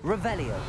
Revelio.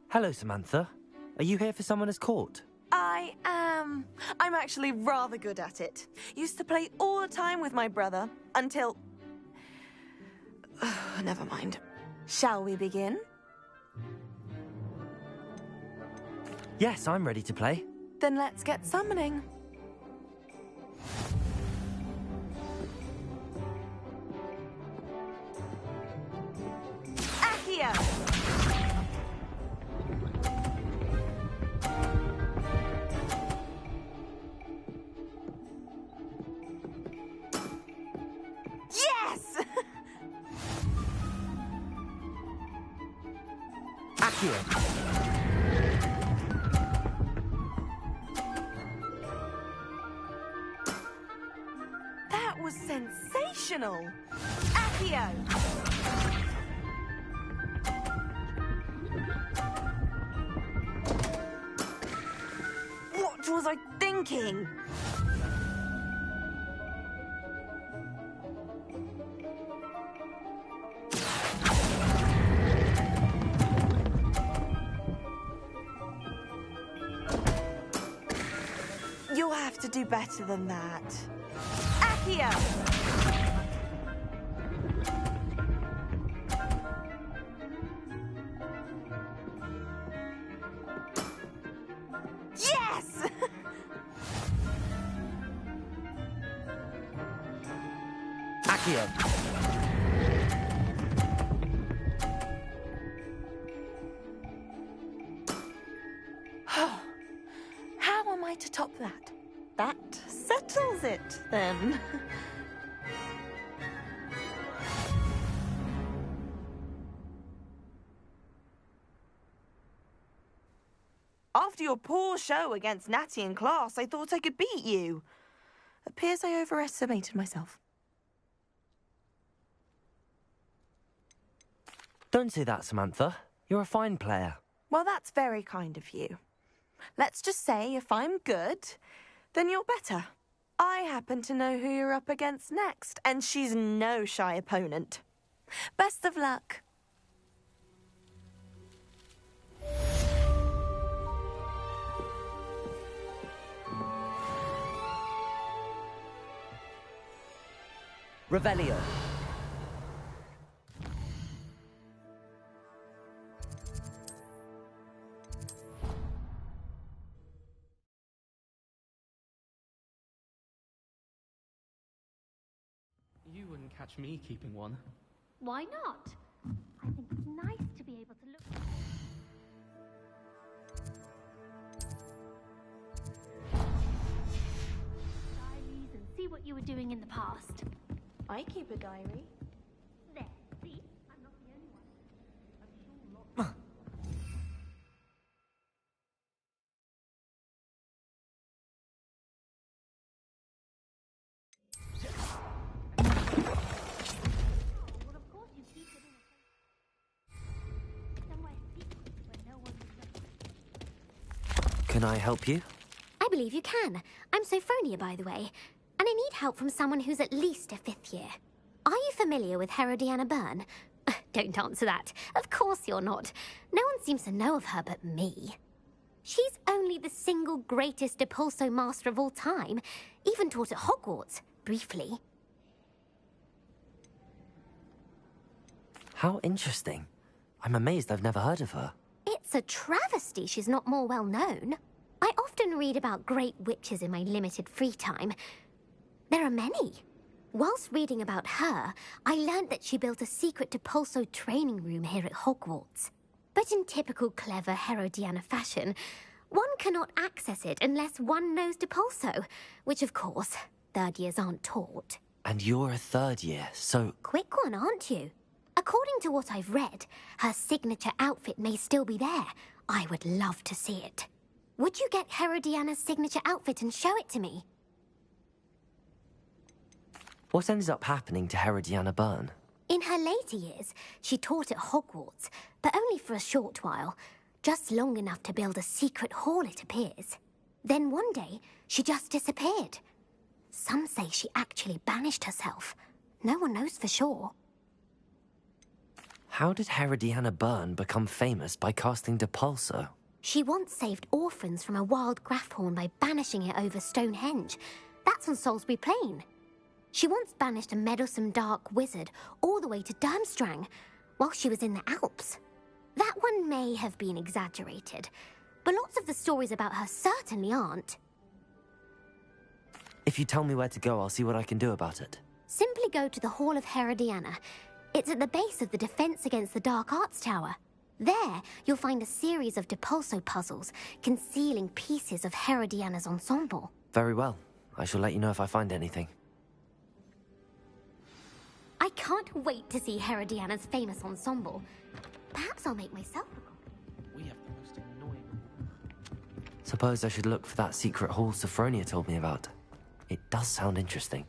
Hello, Samantha. Are you here for Summoner's Court? I am. I'm actually rather good at it. Used to play all the time with my brother, until... Never mind. Shall we begin? Yes, I'm ready to play. Then let's get summoning. Accio! Yes! Accio! That was sensational! Accio! What was I thinking? You'll have to do better than that. Accio! Yes! Accio! How am I to top that? That settles it, then. After your poor show against Natty in class, I thought I could beat you. Appears I overestimated myself. Don't say that, Samantha. You're a fine player. Well, that's very kind of you. Let's just say if I'm good, then you're better. I happen to know who you're up against next, and she's no shy opponent. Best of luck. Revelio. catch me keeping one. Why not? I think it's nice to be able to look... diaries and see what you were doing in the past. I keep a diary. There, see? I'm not the only one. I'm sure lots... Well, of course you keep it in a place somewhere secret where no one will know. Can I help you? I believe you can. I'm Sophronia, by the way, and I need help from someone who's at least a 5th year. Are you familiar with Herodiana Byrne? Don't answer that. Of course you're not. No one seems to know of her but me. She's only the single greatest Depulso master of all time, even taught at Hogwarts, briefly. How interesting. I'm amazed I've never heard of her. It's a travesty she's not more well known. I often read about great witches in my limited free time. There are many. Whilst reading about her, I learnt that she built a secret Depulso training room here at Hogwarts. But in typical clever Herodiana fashion, one cannot access it unless one knows Depulso, which of course, 3rd years aren't taught. And you're a 3rd year, so... Quick one, aren't you? According to what I've read, her signature outfit may still be there. I would love to see it. Would you get Herodiana's signature outfit and show it to me? What ended up happening to Herodiana Byrne? In her later years, she taught at Hogwarts, but only for a short while. Just long enough to build a secret hall, it appears. Then one day, she just disappeared. Some say she actually banished herself. No one knows for sure. How did Herodiana Byrne become famous by casting Depulso? She once saved orphans from a wild Grafhorn by banishing it over Stonehenge. That's on Salisbury Plain. She once banished a meddlesome dark wizard all the way to Durmstrang while she was in the Alps. That one may have been exaggerated, but lots of the stories about her certainly aren't. If you tell me where to go, I'll see what I can do about it. Simply go to the Hall of Herodiana. It's at the base of the Defense Against the Dark Arts Tower. There, you'll find a series of Depulso puzzles concealing pieces of Herodiana's ensemble. Very well. I shall let you know if I find anything. I can't wait to see Herodiana's famous ensemble. Perhaps I'll make myself a copy. We have the most annoying... Suppose I should look for that secret hall Sophronia told me about. It does sound interesting.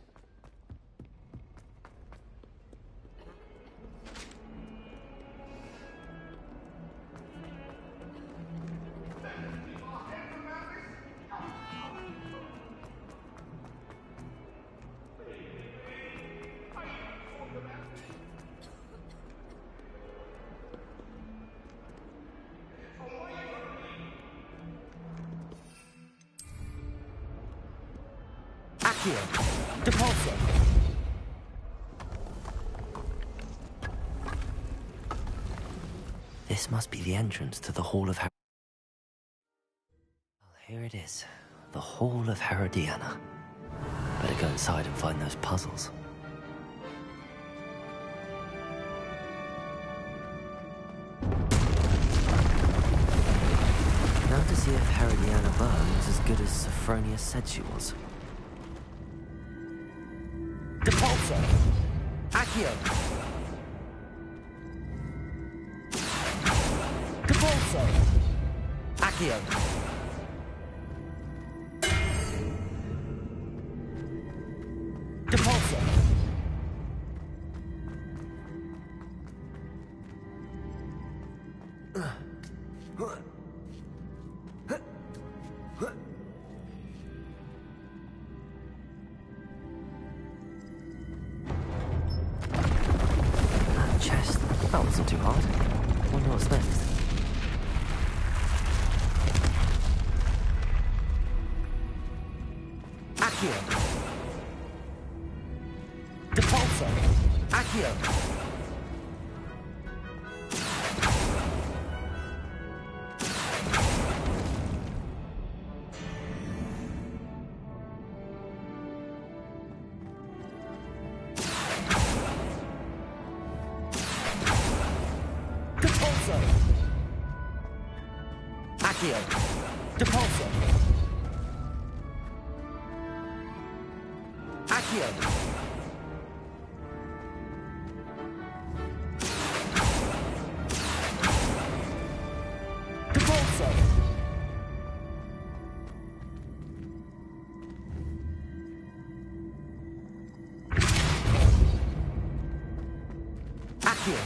Depulso! This must be the entrance to the Hall of Well, here it is. The Hall of Herodiana. Better go inside and find those puzzles. Now to see if Herodiana Byrne was as good as Sophronia said she was. Depulso! Accio! Depulso! Accio! Depulso! Chest. That wasn't too hard. Wonder what's next. Accio. Depulso. Accio. Depulso! Accio! Depulso! Accio! Depulso! Accio!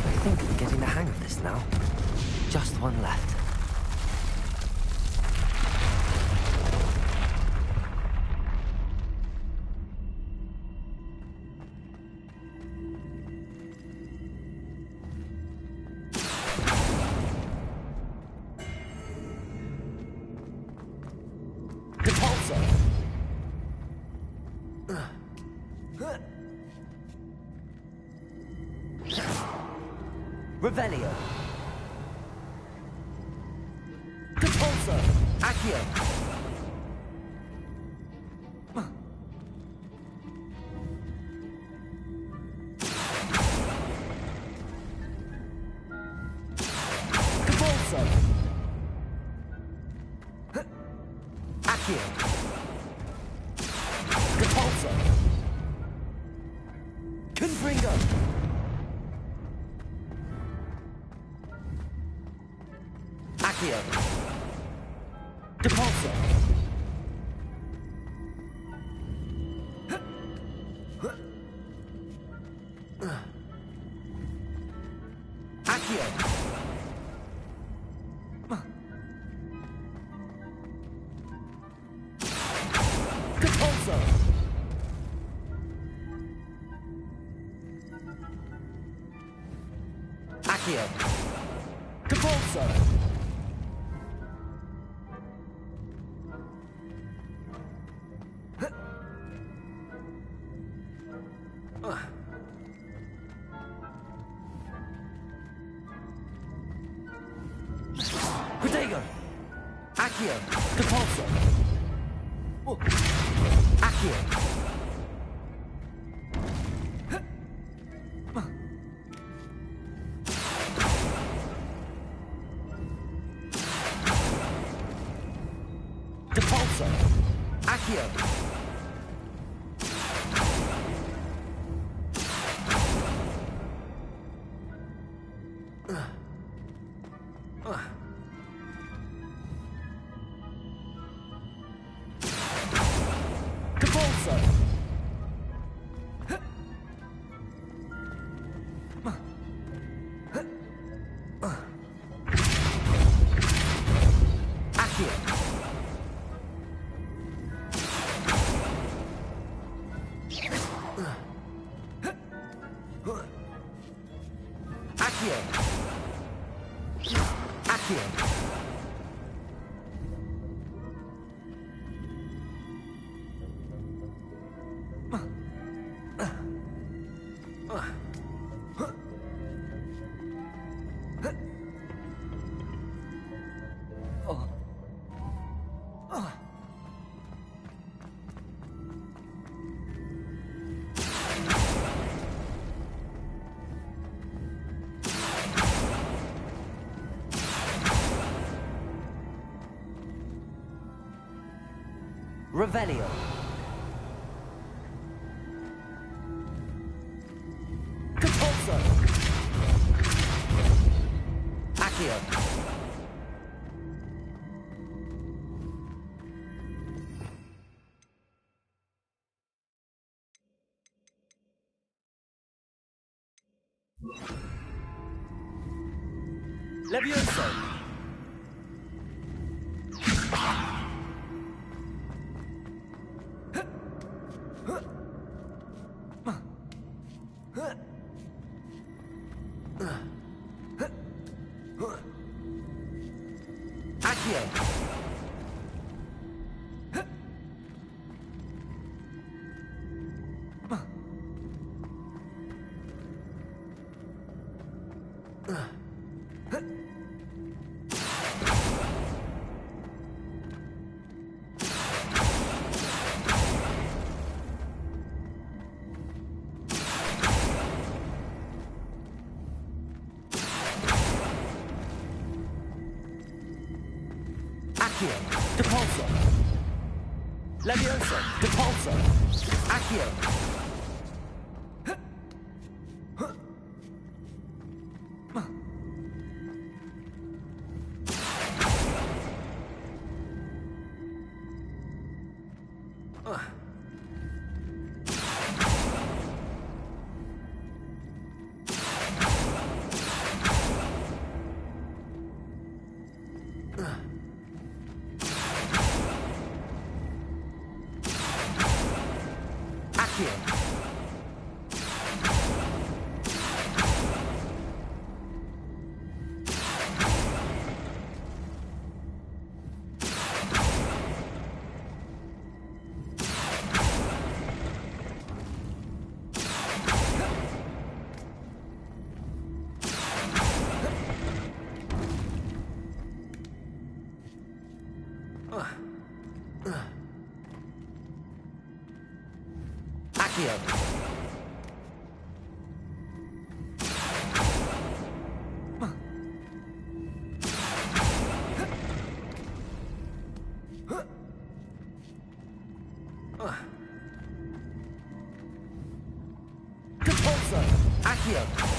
I think I'm getting the hang of this now. Just one left. Depulso! Revelio! Depulso! Accio! Depulso! Accio! Depulso! Confringo! Accio! Depulso! Accio! Depulso! Accio! Depulso! Protego! Accio! Depulso! Accio! Depulso! Accio! Depulso! Accio! Accio! Accio! Revelio! Depulso! Accio! Levioso! Accio! Accio. Depulso. Levioso. Depulso. Accio. Accio. Depulso. Accio.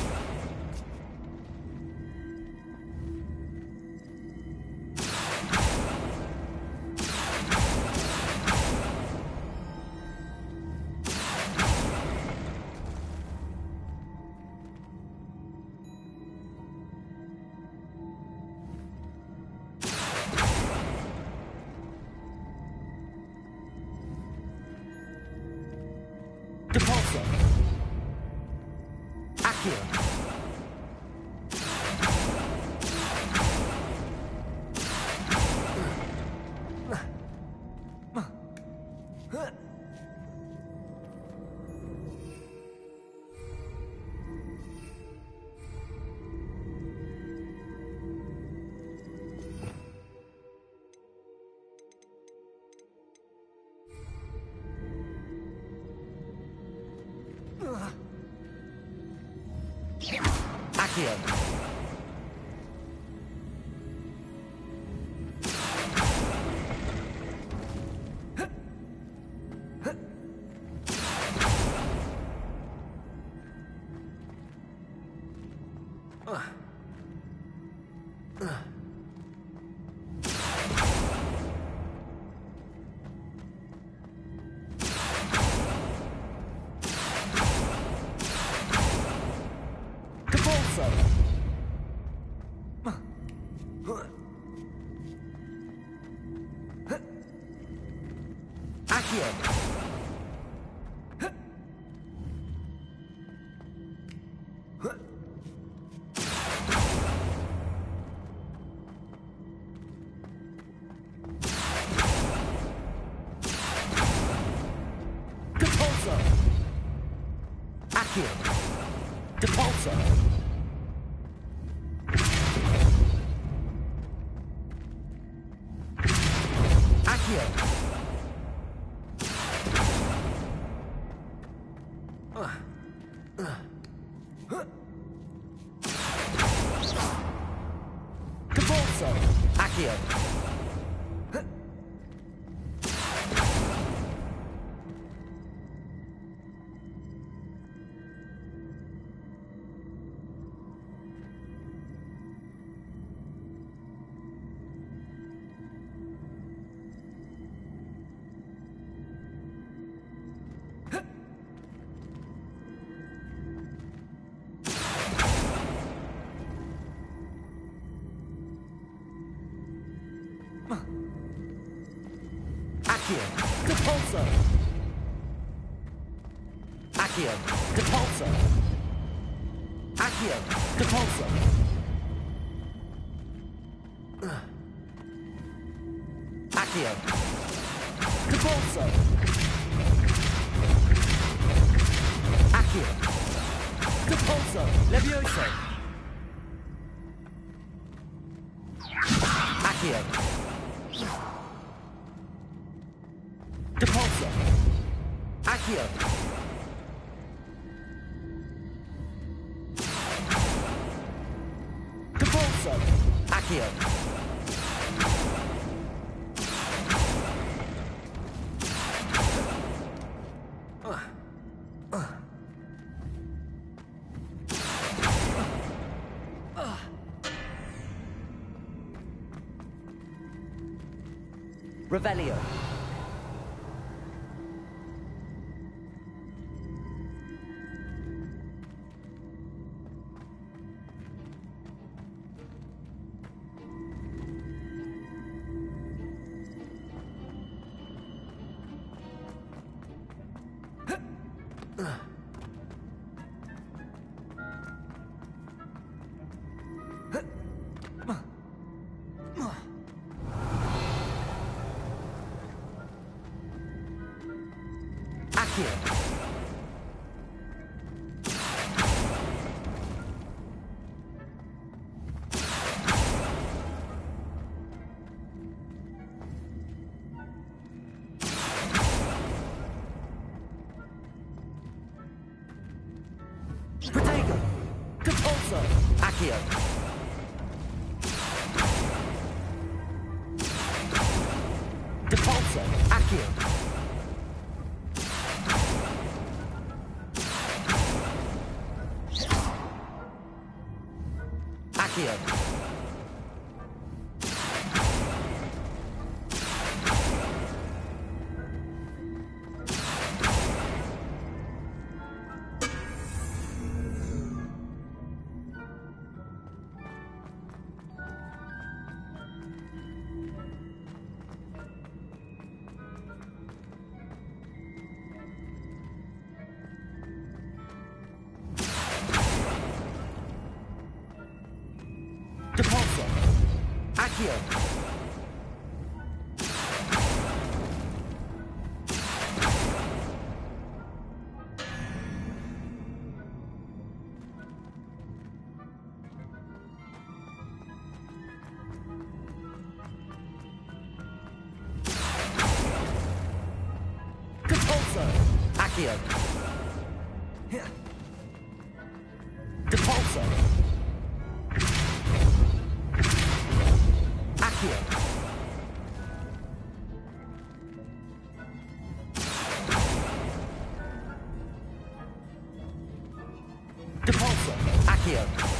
Depulso. Accio. Accio. Depulso. Accio. Depulso. Accio. Depulso. Accio. Depulso. Accio. Accio. Depulso. Accio. Depulso. Accio. Depulso. Accio. Depulso. Accio. Depulso. Levioso. Accio. Depulso. Accio. Depulso. Accio. Revelio. Protego! Compulso! Accio! Depulso! Accio! Accio! Depulso! Accio! Compulso! Accio! Depulso! Accio! Depulso! Accio!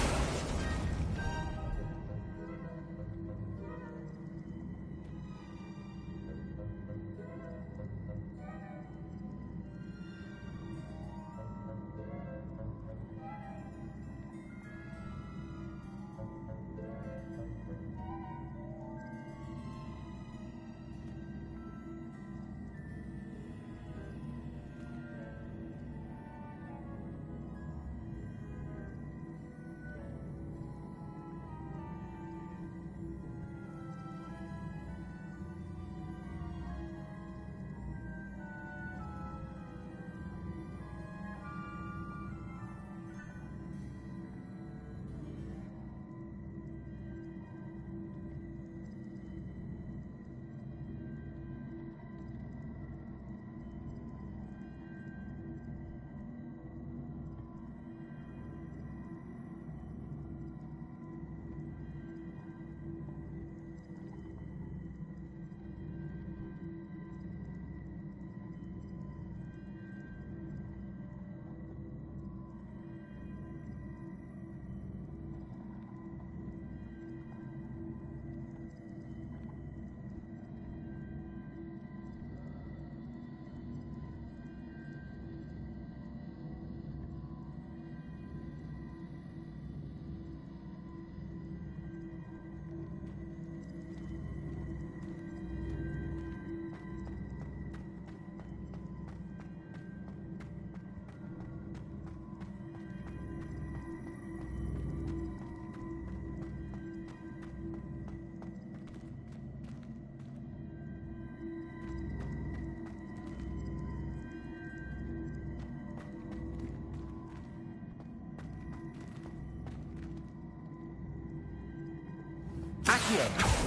Accio!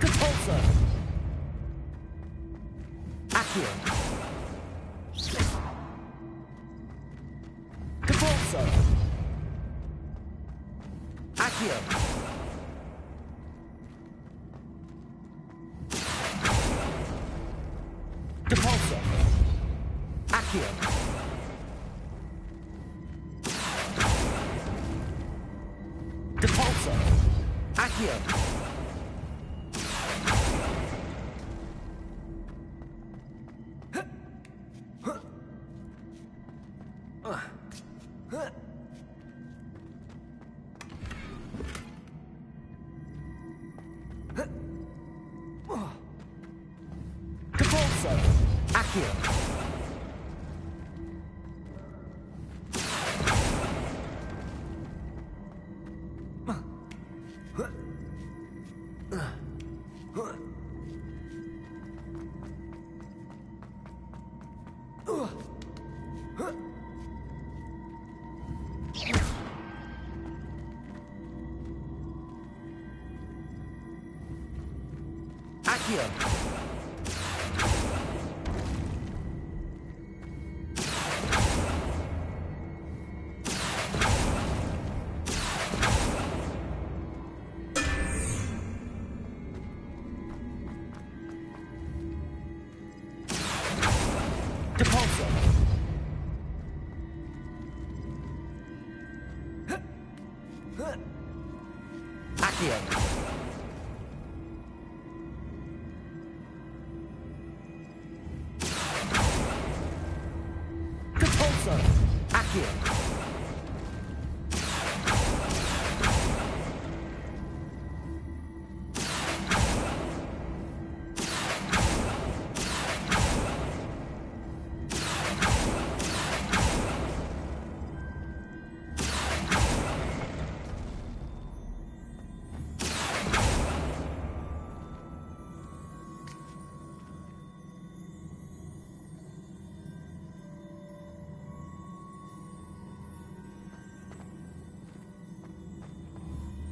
Compulso! Accio! Compulso! Accio! Depulso! Accio! Capolso! Accio! Accio! Capolso! Accio! Capolso! Accio!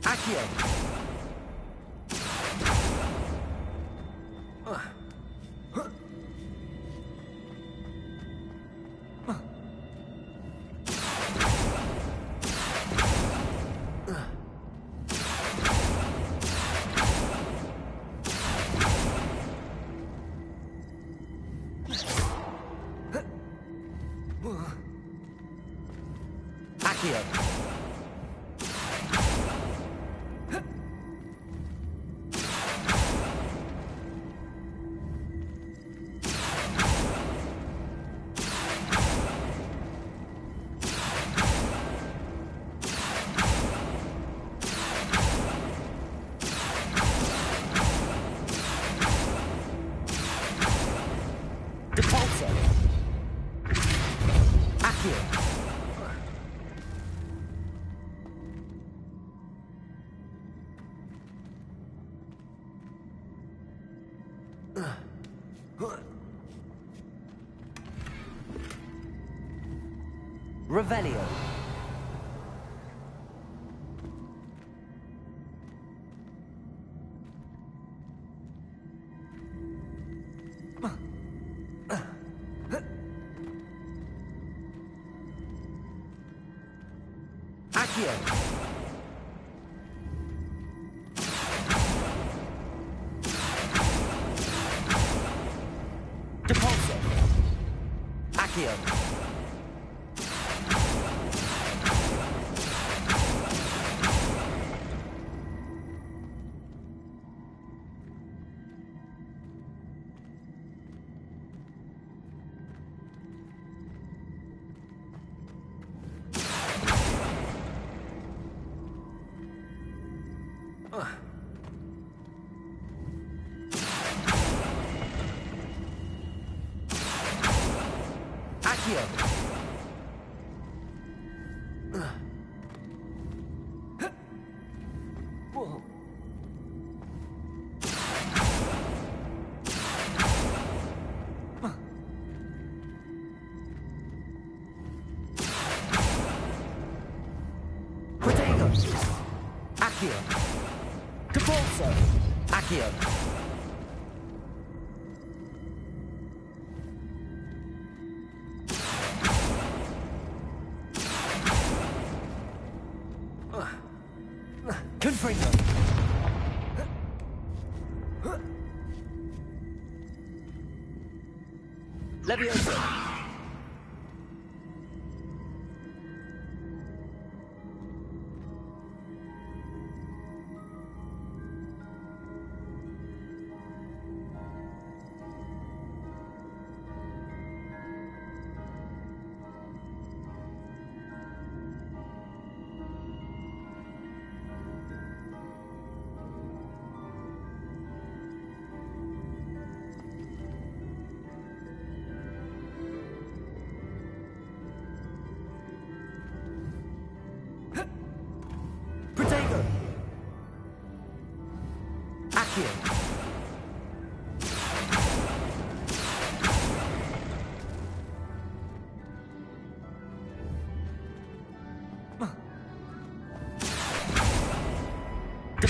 Accio! Accio! Capolso! Accio! Revelio! Accio! Capolso! Accio! Accio! Whoa. Protego! Accio! Capolso! Accio! Confringo! Levioso! Accio.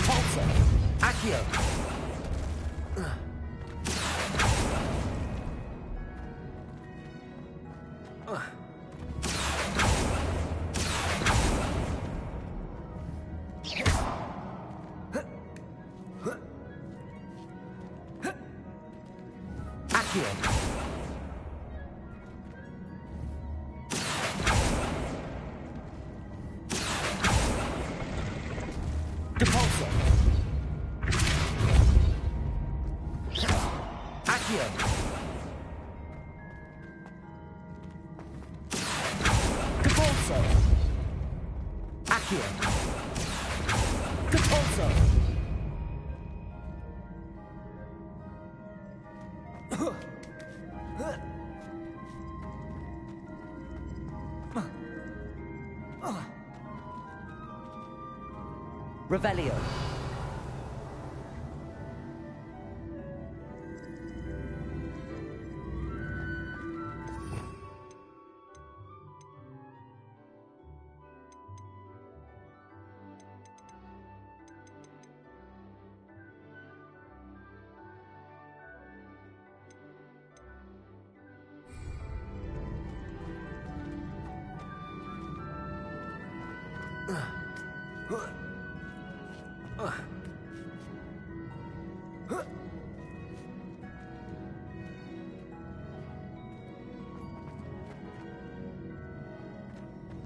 Depulso. Accio. Accio. Depulso. Accio. Depulso. Accio. Depulso. Revelio.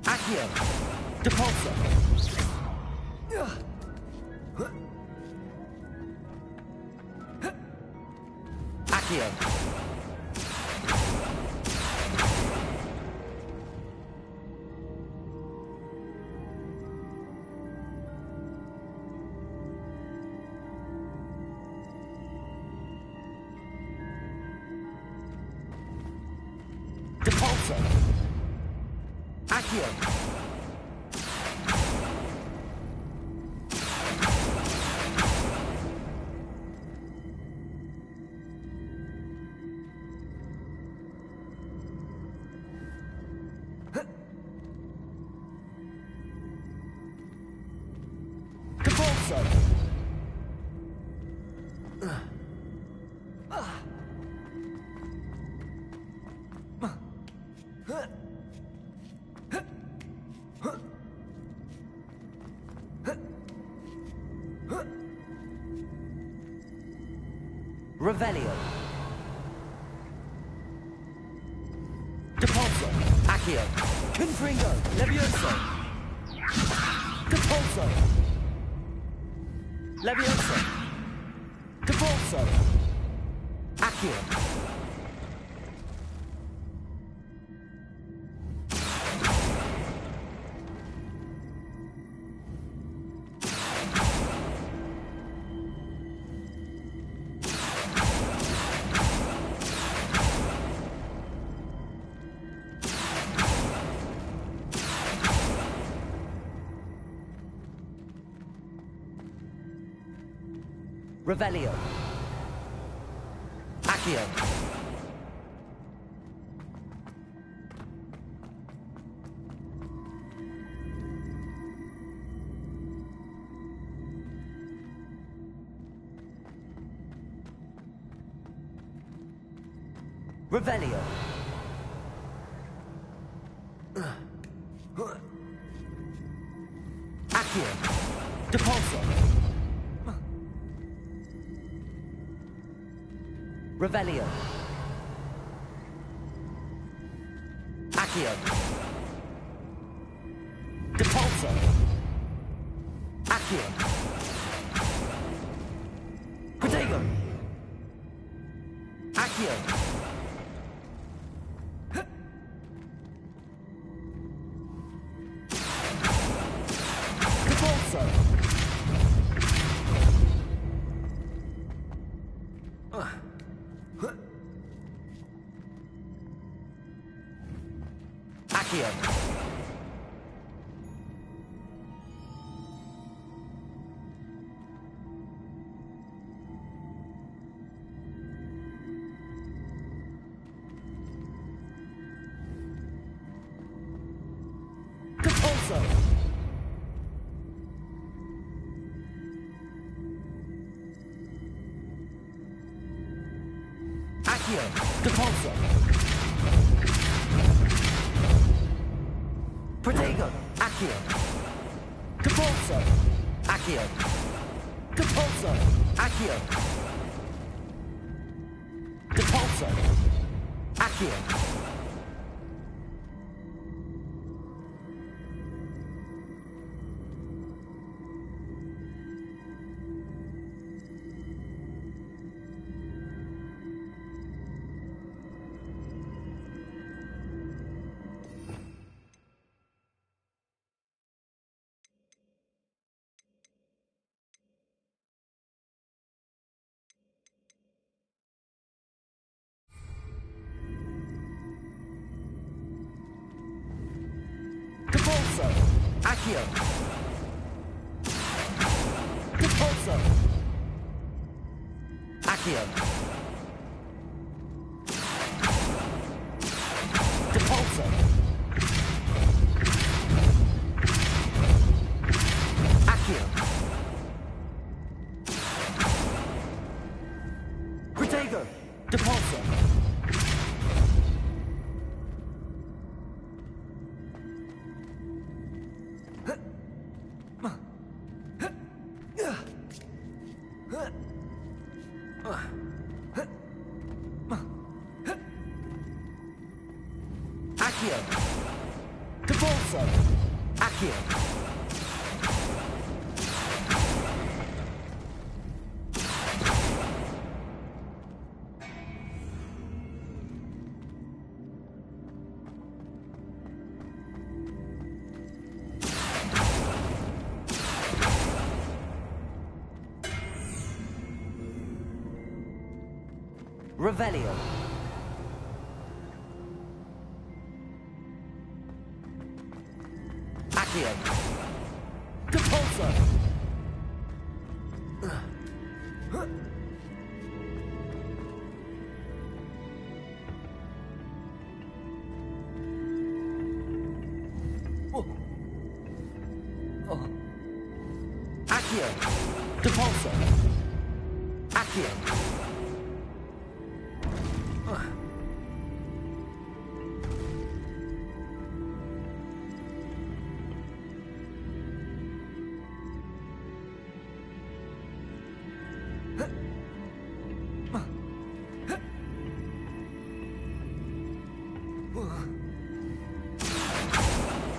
Accio. Depulso. Accio. Depulso. Accio. Depulso. Revelio. Depulso. Accio. Confringo. Levioso. Depulso. Levioso. Depulso. Accio. Revelio. Accio. Revelio. Accio. Depulso. Revelio. Accio. Depulso. Accio. Protego. Accio. Depulso. Accio. Depulso! Accio! Depulso! Protego! Accio! Depulso! Accio! Depulso! Accio! Depulso! Accio! Depulso! Accio! Depulso! Accio! Depulso! Accio! Protego! Depulso! Accio! Depulso! Accio! Revelio. Accio. Depulso. Accio. Depulso. Accio.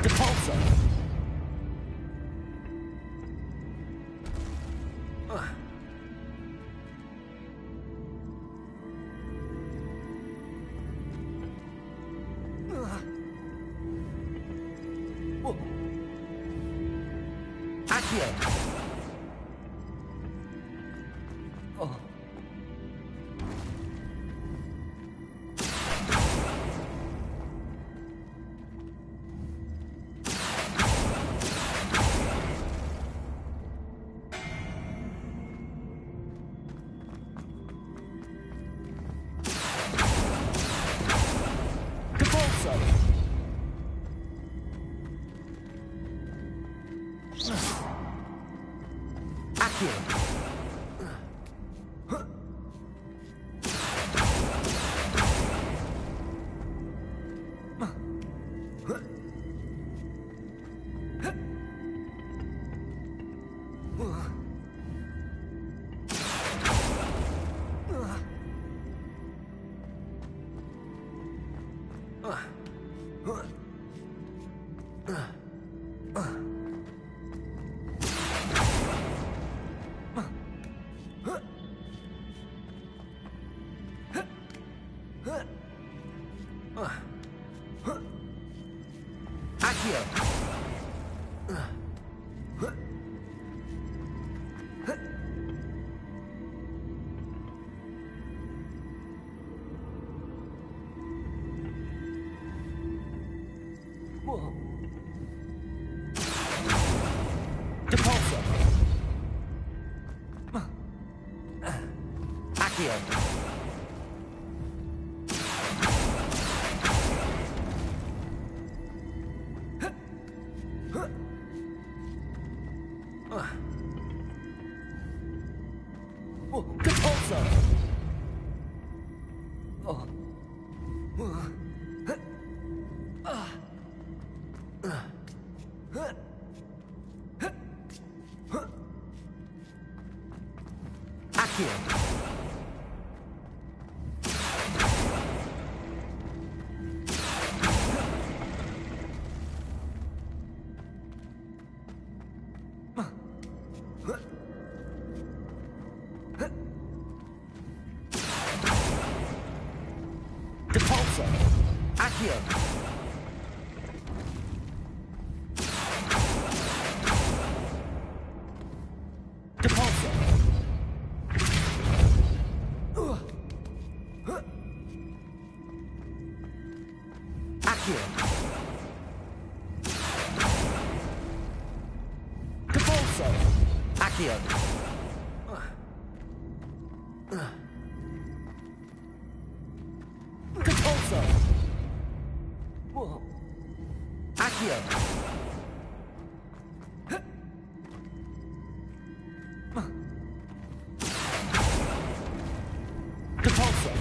Depulso. Accio. Depulso. Accio. Accio. Depulso. Accio. Depulso. Accio. Depulso. Accio. Depulso. Accio. Depulso. Accio. Depulso. Accio.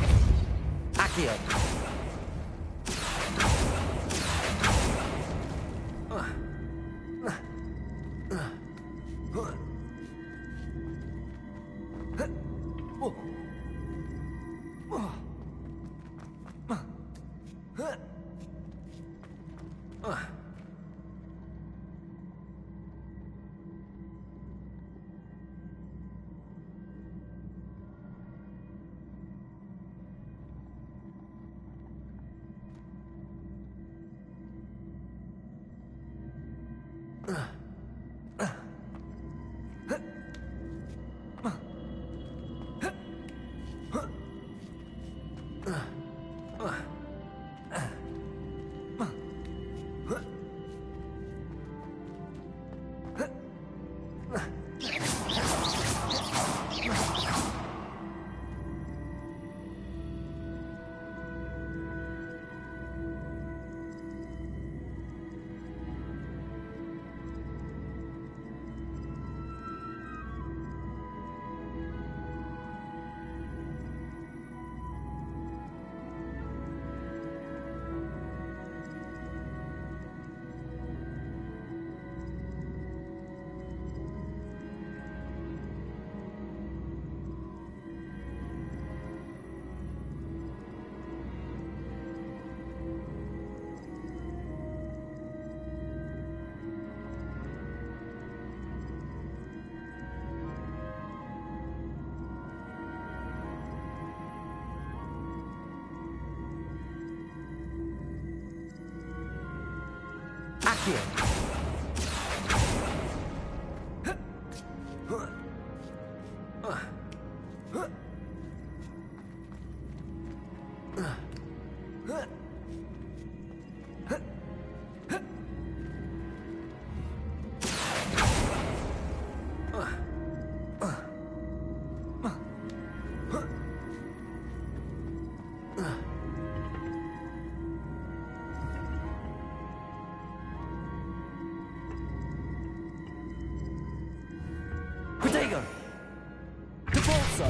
Accio. Protego! Depulso!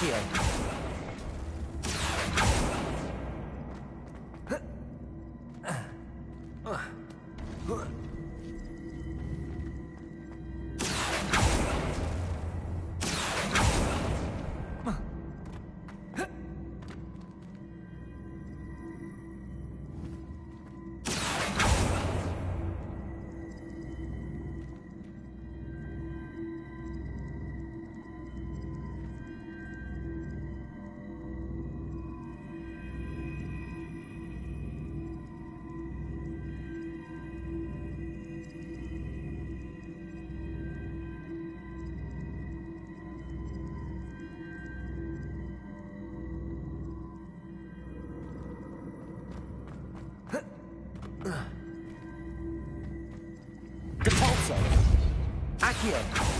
Accio! Depulso! Accio!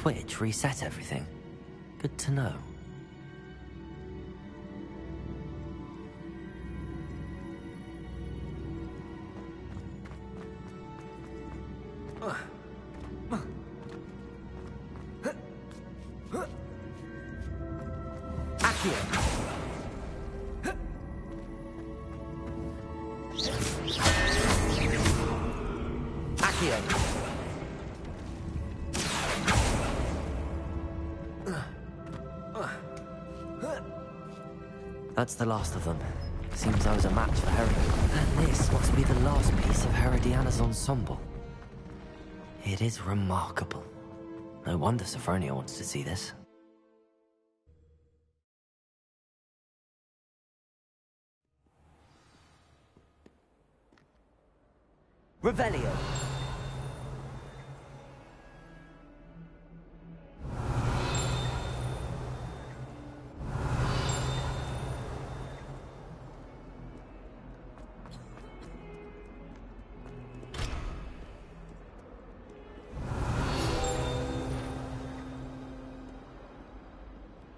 switch reset everything. Good to know. That's the last of them. Seems I was a match for Herod. And this must be the last piece of Herodiana's ensemble. It is remarkable. No wonder Sophronia wants to see this. Revelio.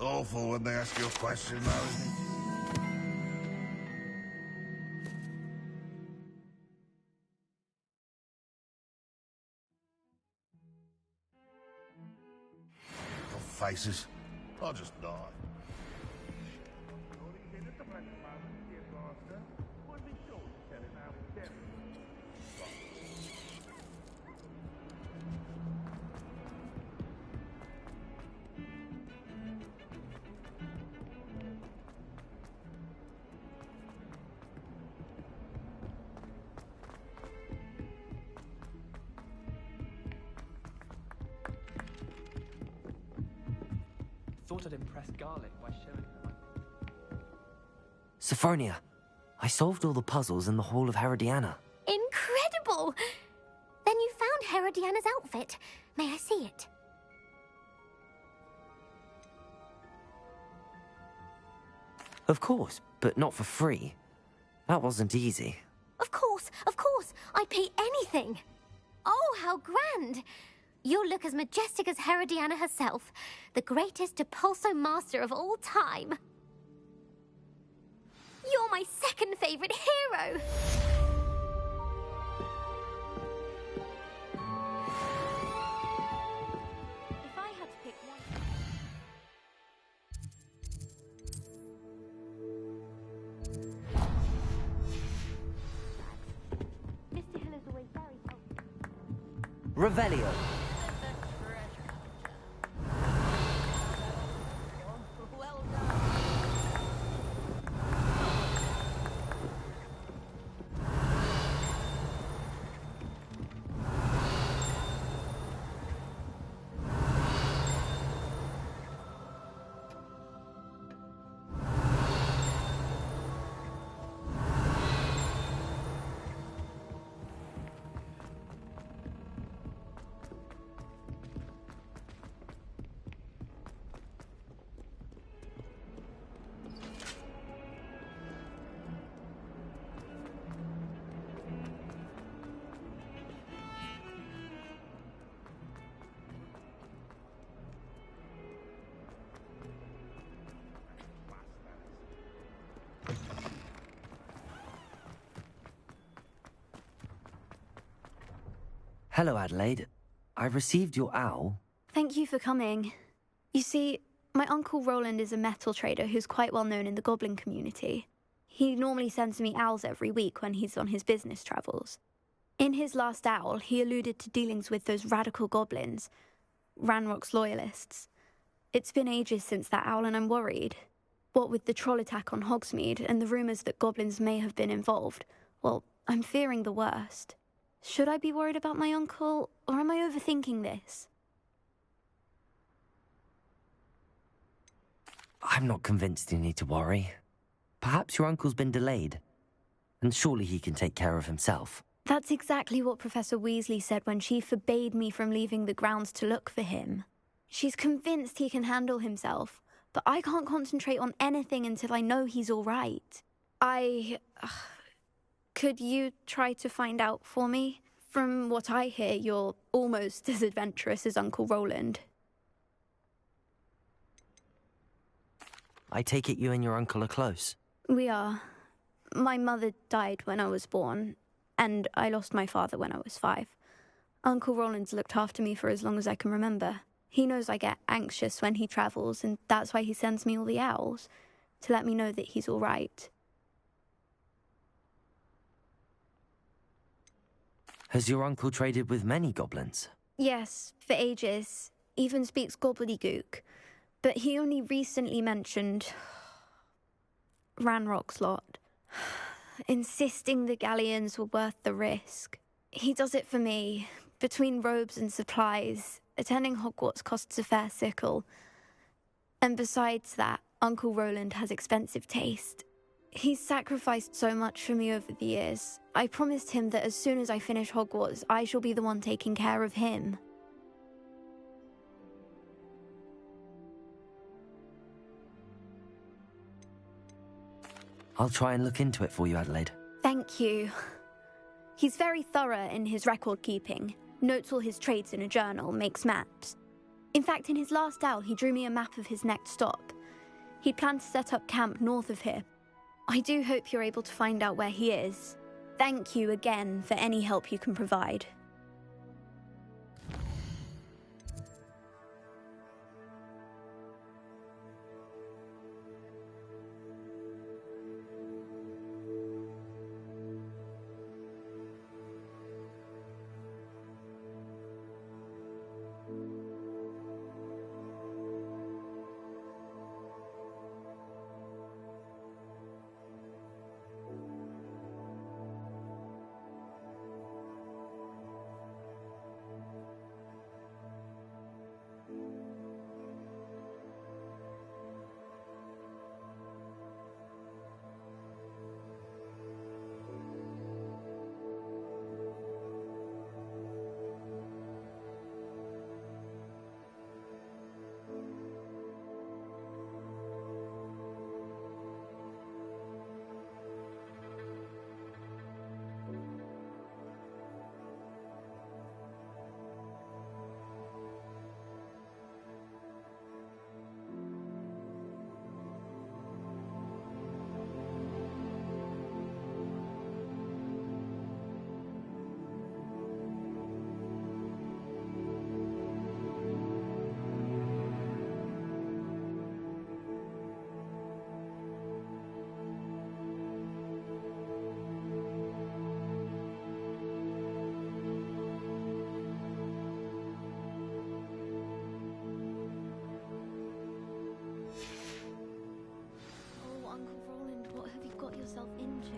Awful when they ask you a question, though, isn't it? Faces. I'll just die. Thought I'd impress Garlic by showing her my... Sophronia, I solved all the puzzles in the Hall of Herodiana. Incredible! Then you found Herodiana's outfit. May I see it? Of course, but not for free. That wasn't easy. Of course, I'd pay anything. Oh, how grand! You'll look as majestic as Herodiana herself, the greatest Depulso master of all time. You're my second favorite hero! If I had to pick one... Mr. Hill is always very helpful. Revelio. Well done. Hello, Adelaide. I received your owl. Thank you for coming. You see, my Uncle Roland is a metal trader who's quite well known in the goblin community. He normally sends me owls every week when he's on his business travels. In his last owl, he alluded to dealings with those radical goblins, Ranrock's loyalists. It's been ages since that owl and I'm worried. What with the troll attack on Hogsmeade and the rumours that goblins may have been involved, well, I'm fearing the worst. Should I be worried about my uncle, or am I overthinking this? I'm not convinced you need to worry. Perhaps your uncle's been delayed, and surely he can take care of himself. That's exactly what Professor Weasley said when she forbade me from leaving the grounds to look for him. She's convinced he can handle himself, but I can't concentrate on anything until I know he's all right. Could you try to find out for me? From what I hear, you're almost as adventurous as Uncle Roland. I take it you and your uncle are close? We are. My mother died when I was born, and I lost my father when I was 5. Uncle Roland's looked after me for as long as I can remember. He knows I get anxious when he travels, and that's why he sends me all the owls, to let me know that he's all right. Has your uncle traded with many goblins? Yes, for ages. Even speaks gobbledygook. But he only recently mentioned Ranrock's lot, insisting the galleons were worth the risk. He does it for me. Between robes and supplies, attending Hogwarts costs a fair sickle. And besides that, Uncle Roland has expensive taste. He's sacrificed so much for me over the years. I promised him that as soon as I finish Hogwarts, I shall be the one taking care of him. I'll try and look into it for you, Adelaide. Thank you. He's very thorough in his record keeping. Notes all his trades in a journal, makes maps. In fact, in his last owl, he drew me a map of his next stop. He'd planned to set up camp north of here. I do hope you're able to find out where he is. Thank you again for any help you can provide. Into.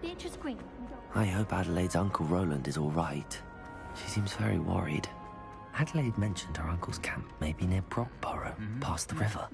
Beatrice Green. I hope Adelaide's Uncle Roland is all right. She seems very worried. Adelaide mentioned her uncle's camp may be near Brockborough, past the river.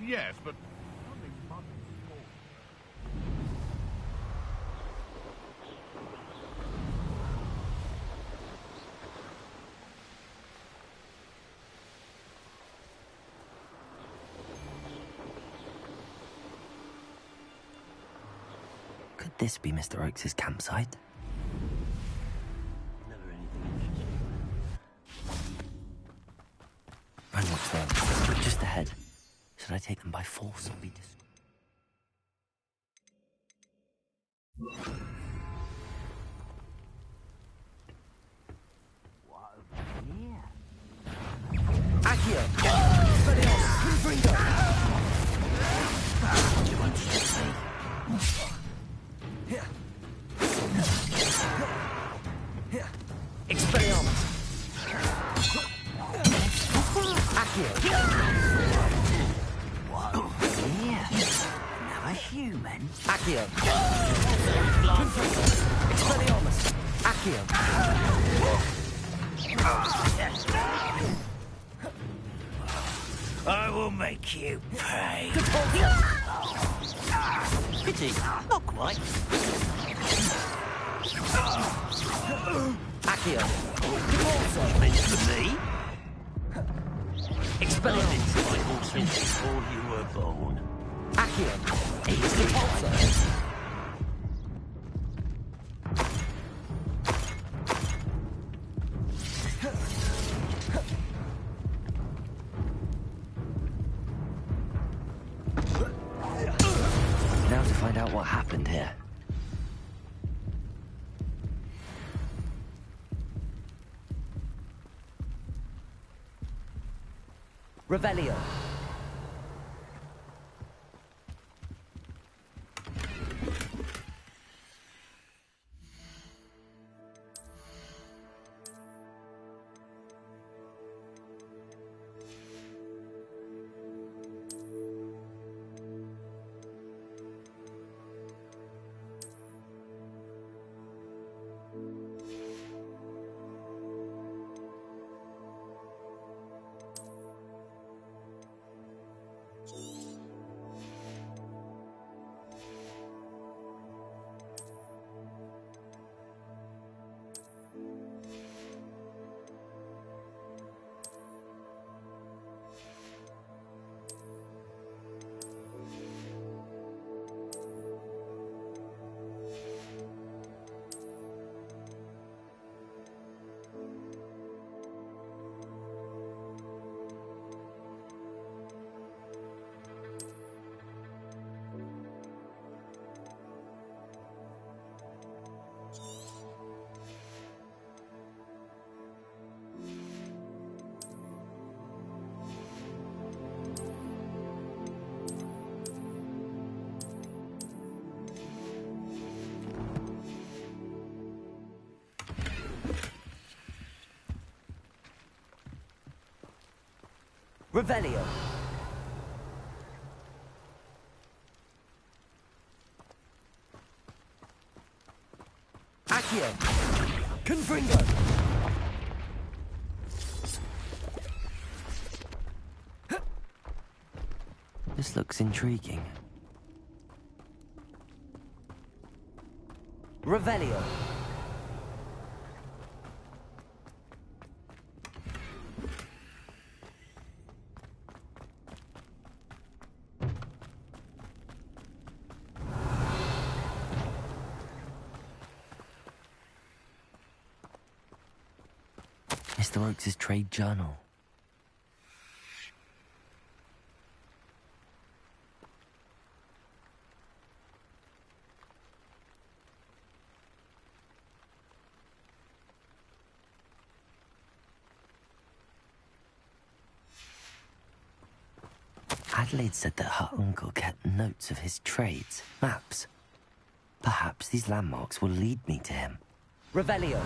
Yes, but... Could this be Mr. Oakes' campsite? Never anything interesting. Ranrock's there, just ahead. should I take them by force or be Accio! Expelliarmus! Confringo! You understand me? Expelliarmus! Accio! Another human? Accio! Confringo! Expelliarmus! Accio! I will make you pay. Pity, not quite. Accio! Meant for me? Expelliarmus! My horses before you were born. Accio! Expulso! Now to find out what happened here. Revelio! Revelio! Accio! Confringo! This looks intriguing. Revelio! Mr. Oakes' trade journal. Adelaide said that her uncle kept notes of his trades, maps. Perhaps these landmarks will lead me to him. Revelio!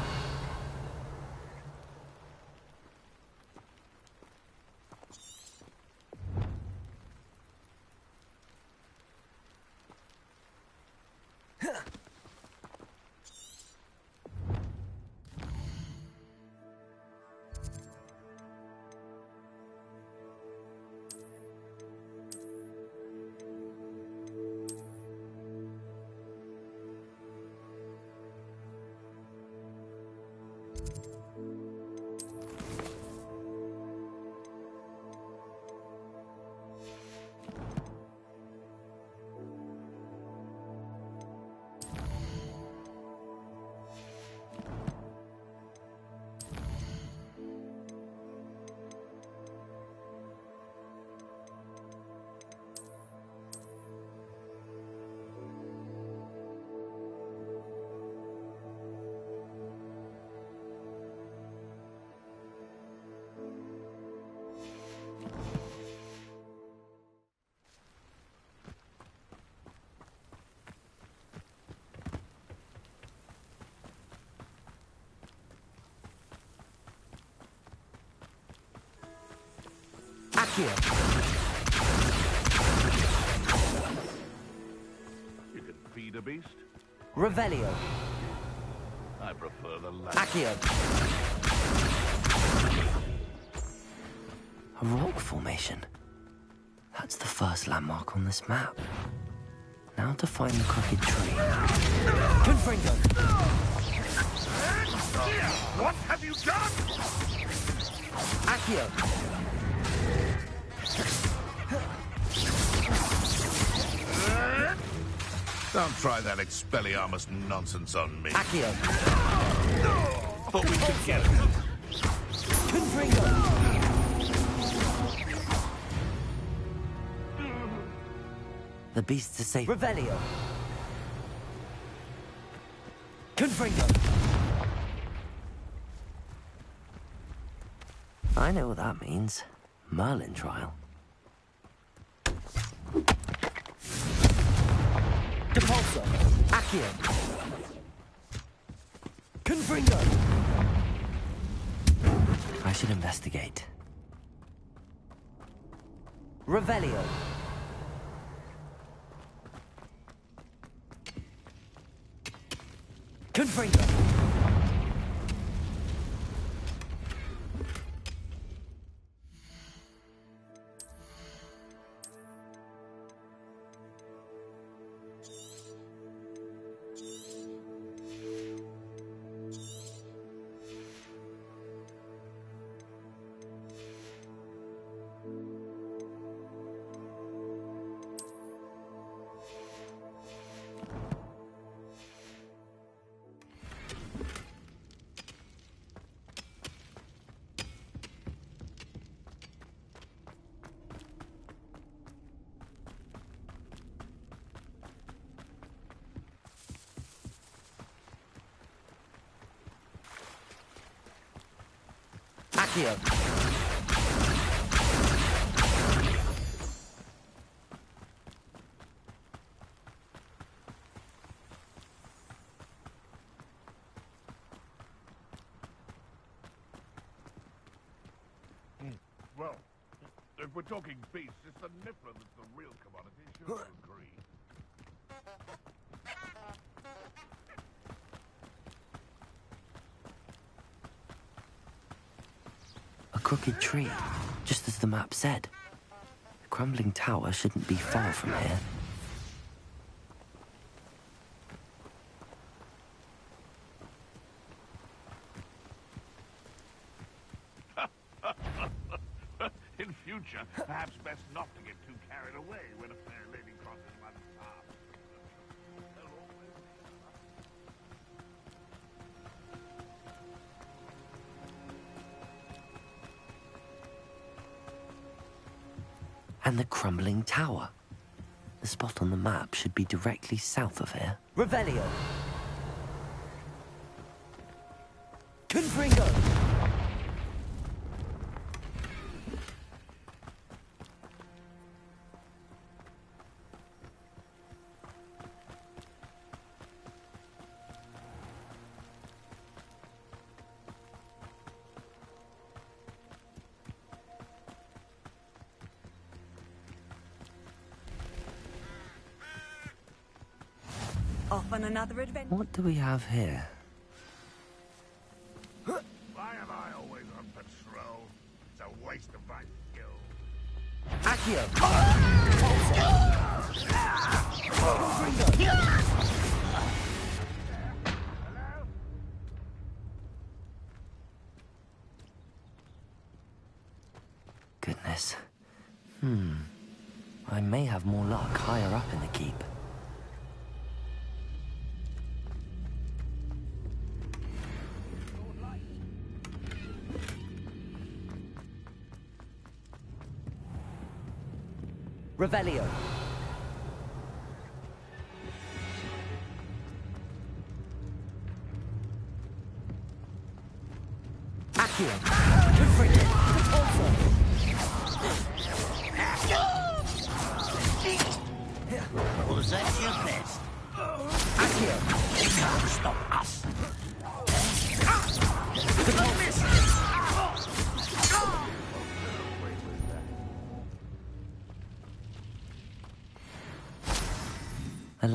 Accio. You can feed a beast. Revelio. I prefer the latter. Accio. A rock formation. That's the first landmark on this map. Now to find the crooked tree. Confringo. What have you done? Accio. Don't try that Expelliarmus nonsense on me. Accio. But we could get it. Confringo. The beasts are safe. Revelio. Confringo. I know what that means. Merlin trial. Depulso. Accio. Confringo. I should investigate. Revelio. Confringo. Accio. Well, if we're talking beasts, it's the Niffler that's the real commodity. Sure, you agree. A crooked tree, just as the map said. The crumbling tower shouldn't be far from here. In future, perhaps best not to get too carried away when a fair lady crosses my path. And the crumbling tower. The spot on the map should be directly south of here. Revelio. Confringo. Off on another adventure. What do we have here? Why am I always on patrol? It's a waste of my skill. Accio. Goodness. I may have more luck higher up in the keep. Revelio. Accio. Confringo. Was that your best? Accio. You can't stop us.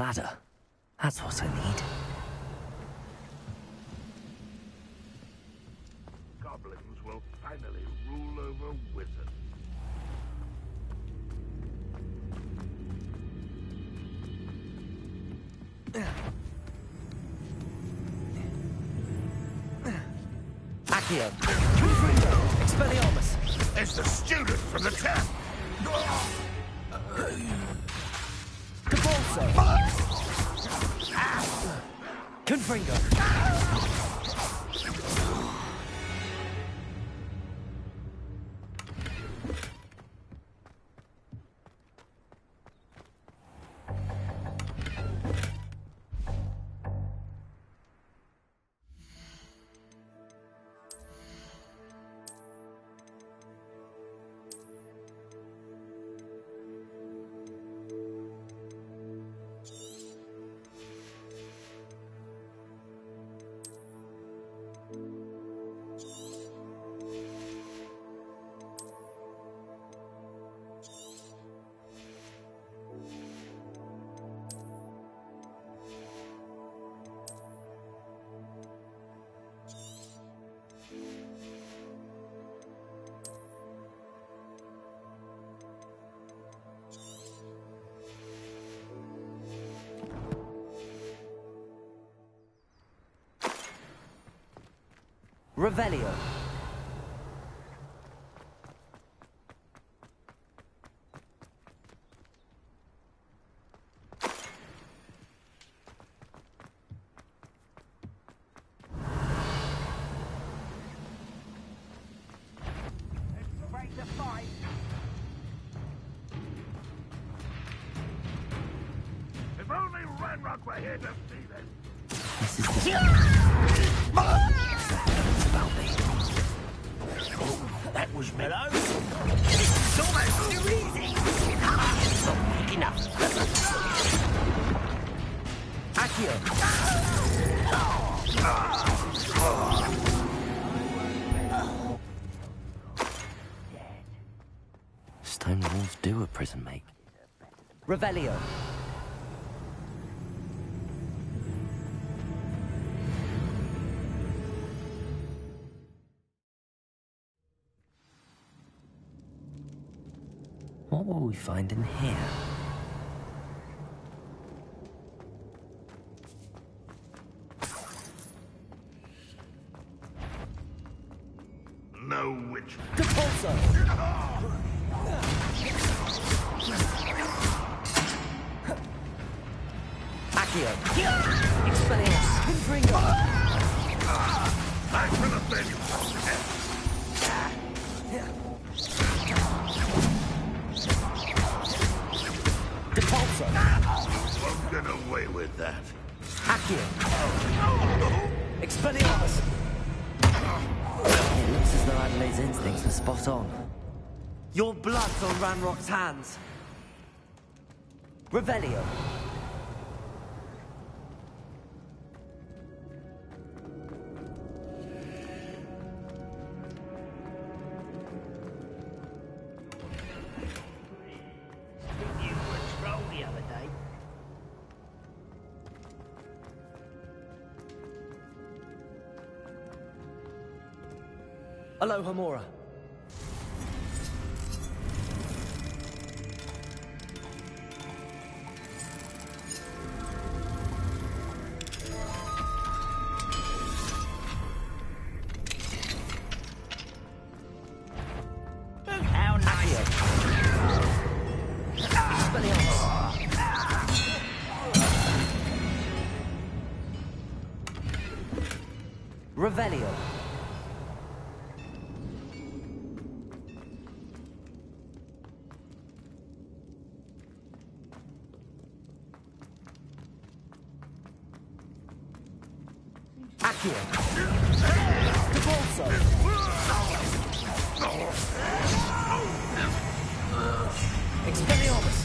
ladder. That's what I need. Goblins will finally rule over wizards. Accio. Expelliarmus. It's the student from the camp. Cabalso. Confringo. Revelio. Break the fight. If only Ranrock were here to see this. This is the... That was me. Hello? It's almost too easy. Enough. Accio. Stone walls do a prison make. Revelio. What will we find in here? No witch. Depulso. Accio. Expelliarmus. Confringo. Time for the thing. Depulso. Won't get away with that. Accio. Expelliarmus. It looks as though Adelaide's instincts were spot on. Your blood's on Ranrock's hands. Revelio. You were a troll the other day. Aloha Mora. How nice. Revelio. Accio. Depulso. Expelliarmus.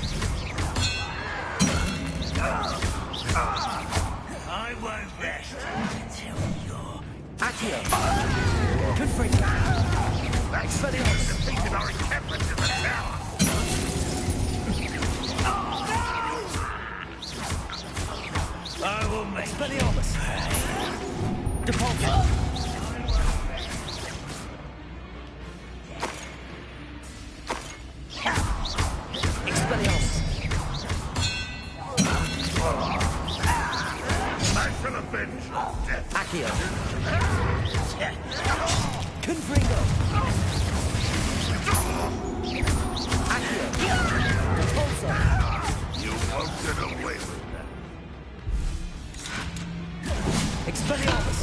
I won't rest until you're... Accio. Confringo. Expelliarmus defeated our encampment in the tower. I will make Expelliarmus! Depulso! Expelliarmus! I shall avenge your death. Accio! Confringo! Accio! Depulso! You won't get away with that. Expelliarmus!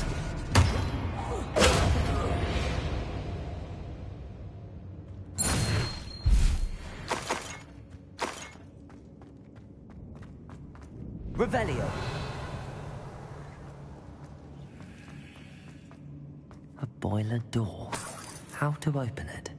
Revelio! A boiler door. How to open it?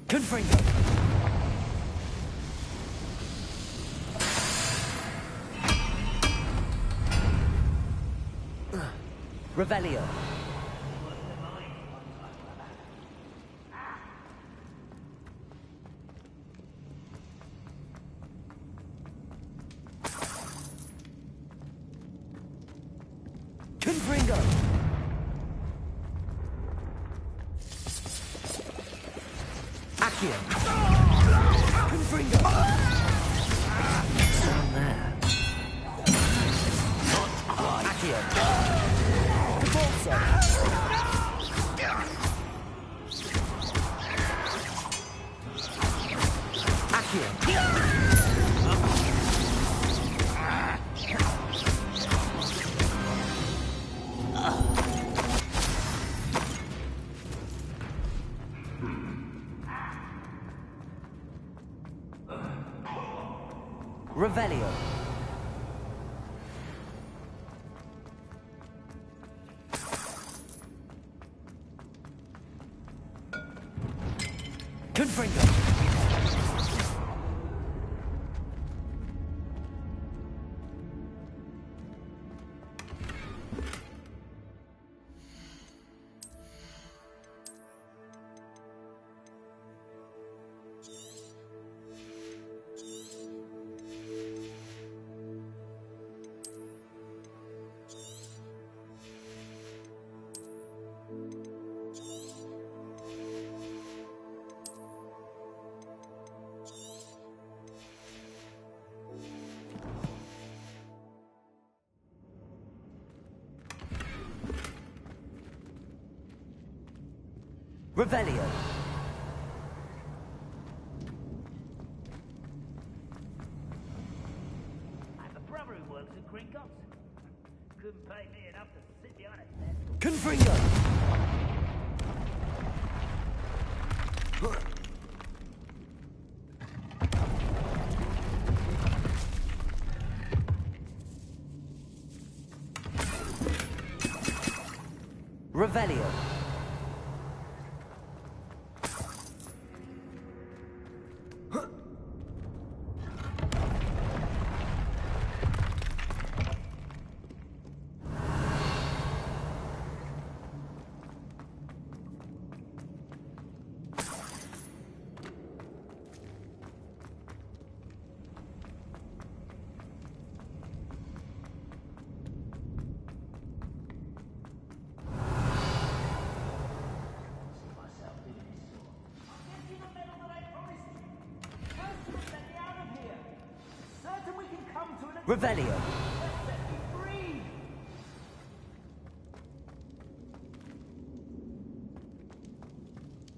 Confringo! Revelio! Confringo! Accio! Confringo! Down there. Accio! Depulso! Accio! Revelio! Confringo! Revelio! I have a brother who works at Gringotts. Couldn't pay me enough to sit behind a desk. Confringo! Revelio! Revelio!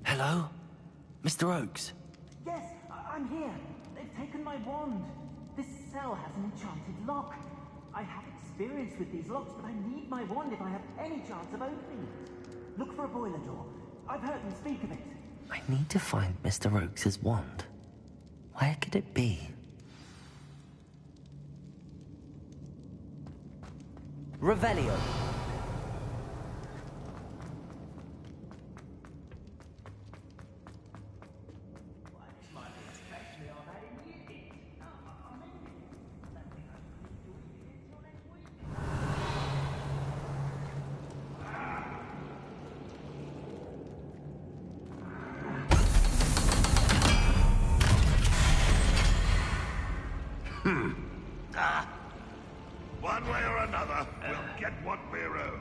Hello? Mr. Oakes? Yes, I'm here. They've taken my wand. This cell has an enchanted lock. I have experience with these locks, but I need my wand if I have any chance of opening it. Look for a boiler door. I've heard them speak of it. I need to find Mr. Oakes' wand. Where could it be? Revelio. One way or another, we'll get what we're owed.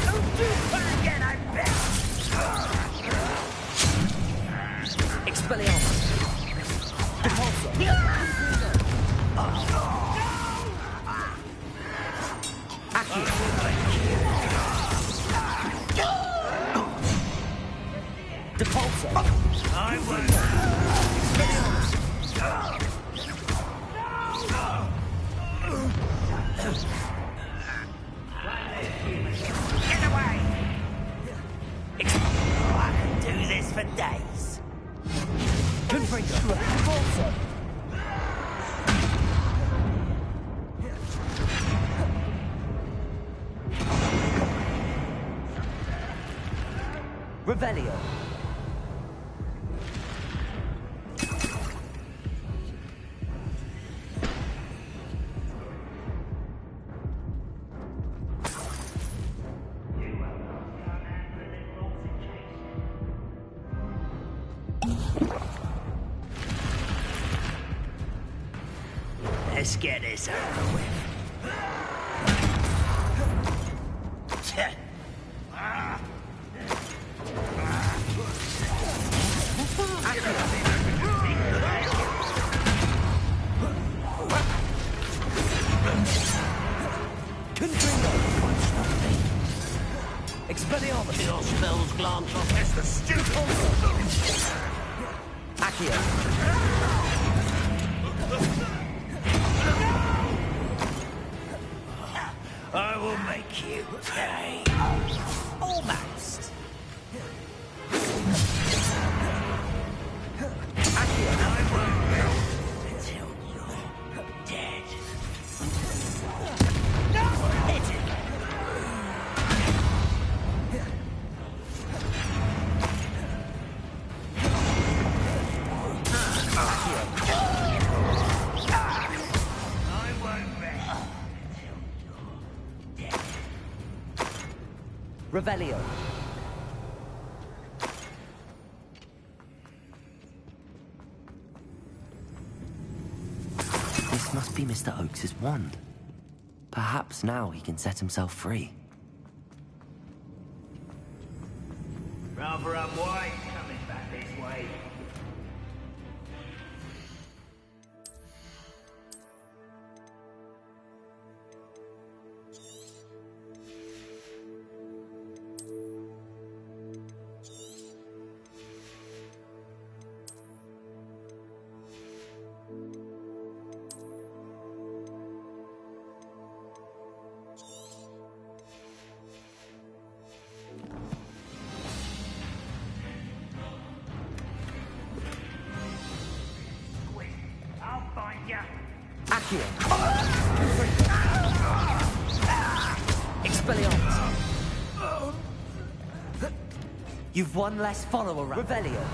Don't do that again, I bet! Expelliarmus. Repulsor. Depulsor. I won't. Get away! I can do this for days. Confringo. Repulsor. Revelio. Let's get this over with. Expelliarmus. Your spells glance off. It's the stupid. Accio. I will make you pay. Almost. I won't rest until you're dead. Hit it! I won't rest until you're dead. Revelio. This must be Mr. Oakes's wand. Perhaps now he can set himself free. Rather unwise coming back this way. I'll find ya. Accio. Expelliarmus. You've one less follower. Revelio.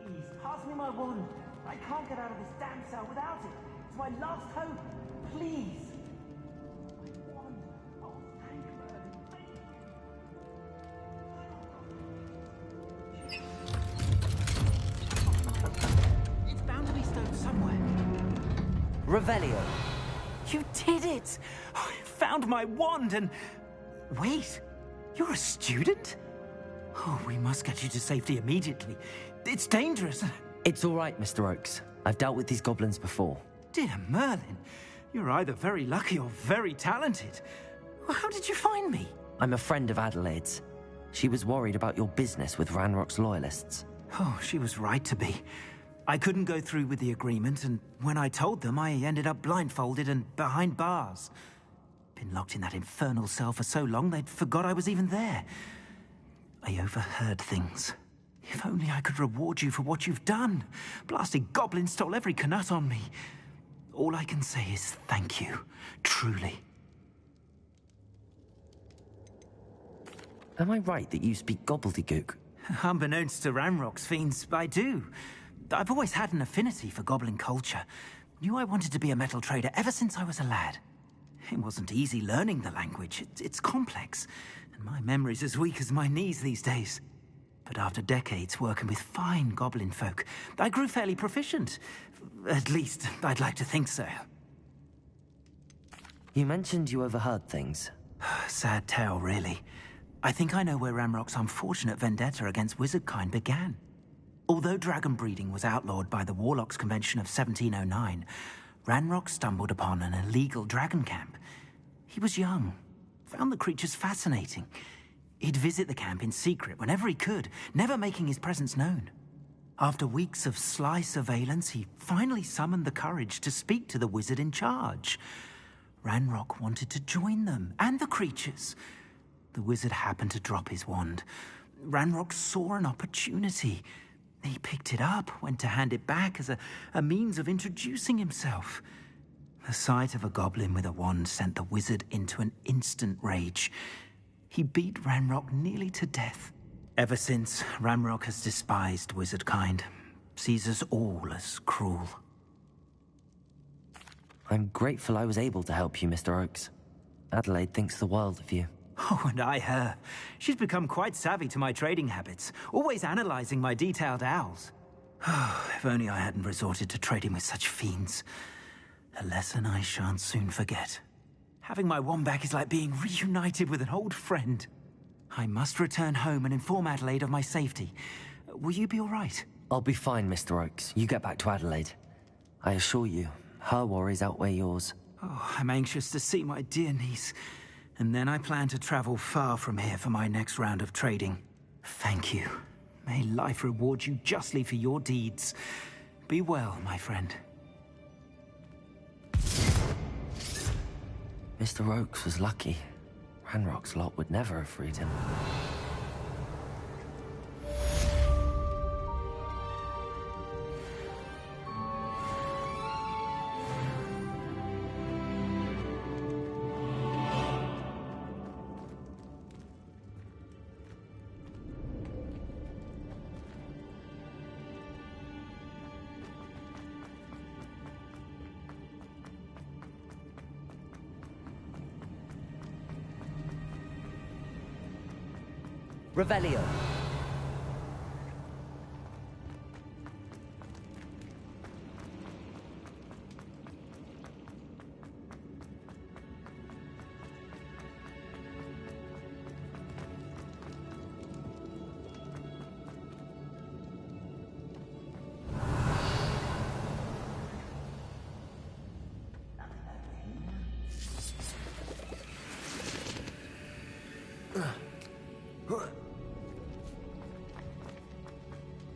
Please, pass me my wand. I can't get out of this damn cell without it. It's my last hope. Please. My wand. Oh, thank Merlin. Thank you. It's bound to be stowed somewhere. Revelio. You did it! I found my wand and... Wait, you're a student? Oh, we must get you to safety immediately. It's dangerous. It's all right, Mr. Oakes. I've dealt with these goblins before. Dear Merlin, you're either very lucky or very talented. How did you find me? I'm a friend of Adelaide's. She was worried about your business with Ranrock's loyalists. Oh, she was right to be. I couldn't go through with the agreement, and when I told them, I ended up blindfolded and behind bars. Been locked in that infernal cell for so long, they'd forgot I was even there. I overheard things. If only I could reward you for what you've done. Blasted goblin stole every canut on me. All I can say is thank you, truly. Am I right that you speak gobbledygook? Unbeknownst to Ranrock's fiends, I do. I've always had an affinity for goblin culture. Knew I wanted to be a metal trader ever since I was a lad. It wasn't easy learning the language. It's complex, and my memory's as weak as my knees these days. But after decades working with fine goblin folk, I grew fairly proficient. At least, I'd like to think so. You mentioned you overheard things. Sad tale, really. I think I know where Ranrock's unfortunate vendetta against wizardkind began. Although dragon breeding was outlawed by the Warlocks Convention of 1709, Ranrock stumbled upon an illegal dragon camp. He was young, found the creatures fascinating. He'd visit the camp in secret whenever he could, never making his presence known. After weeks of sly surveillance, he finally summoned the courage to speak to the wizard in charge. Ranrock wanted to join them, and the creatures. The wizard happened to drop his wand. Ranrock saw an opportunity. He picked it up, went to hand it back as a means of introducing himself. The sight of a goblin with a wand sent the wizard into an instant rage. He beat Ranrock nearly to death. Ever since, Ranrock has despised wizardkind, sees us all as cruel. I'm grateful I was able to help you, Mr. Oakes. Adelaide thinks the world of you. Oh, and I her. She's become quite savvy to my trading habits, always analyzing my detailed owls. If only I hadn't resorted to trading with such fiends. A lesson I shan't soon forget. Having my wand back is like being reunited with an old friend. I must return home and inform Adelaide of my safety. Will you be all right? I'll be fine, Mr. Oakes. You get back to Adelaide. I assure you, her worries outweigh yours. Oh, I'm anxious to see my dear niece. And then I plan to travel far from here for my next round of trading. Thank you. May life reward you justly for your deeds. Be well, my friend. Mr. Oakes was lucky. Ranrock's lot would never have freed him. Revelio.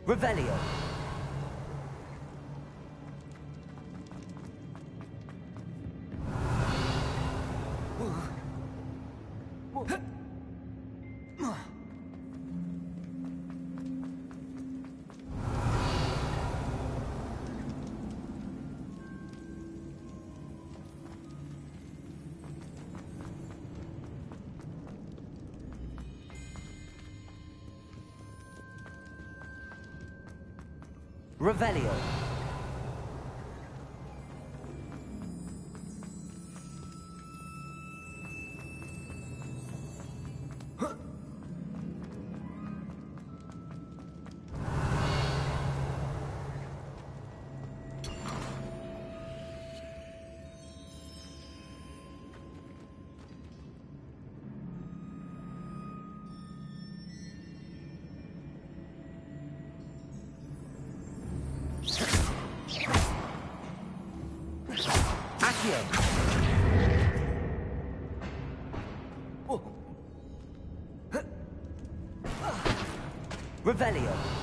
Revelio. Revelio. Accio! Revelio!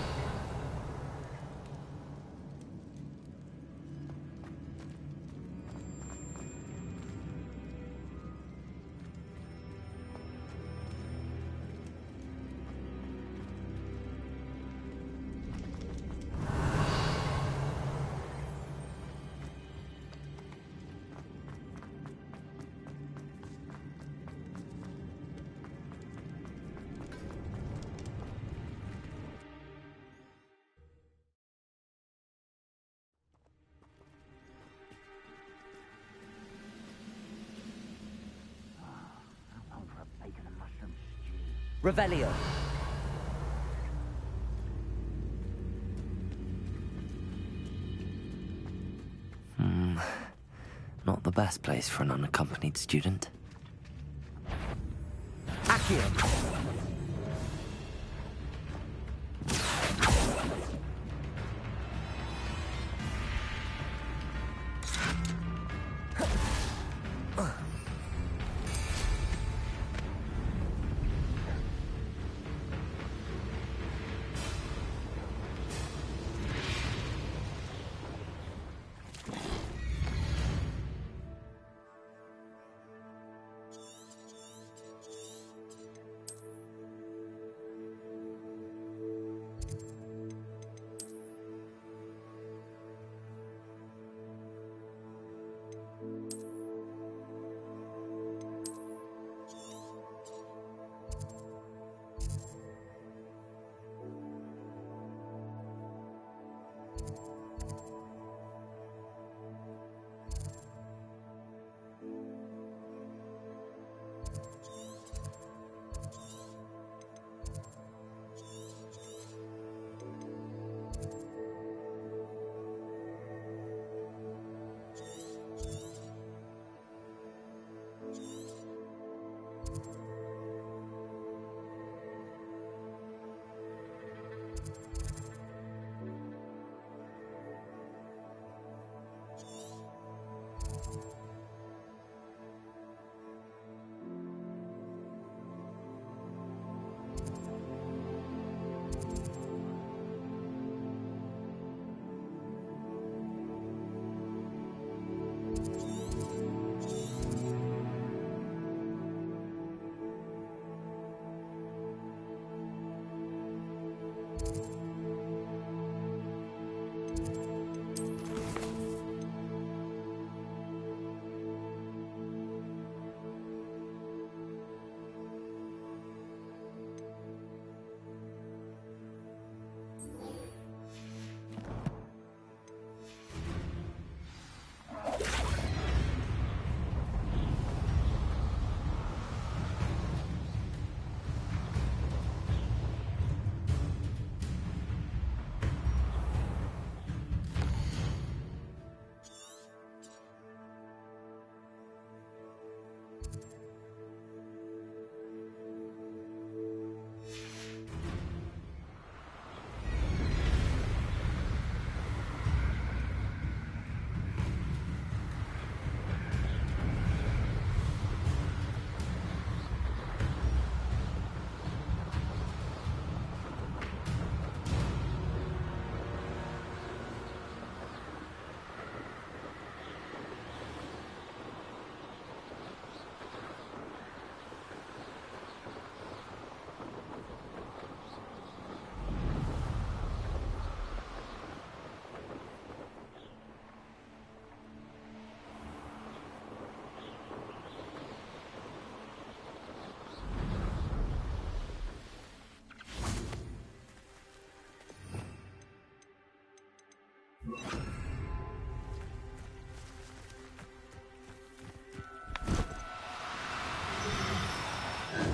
Revelio. Not the best place for an unaccompanied student. Accio.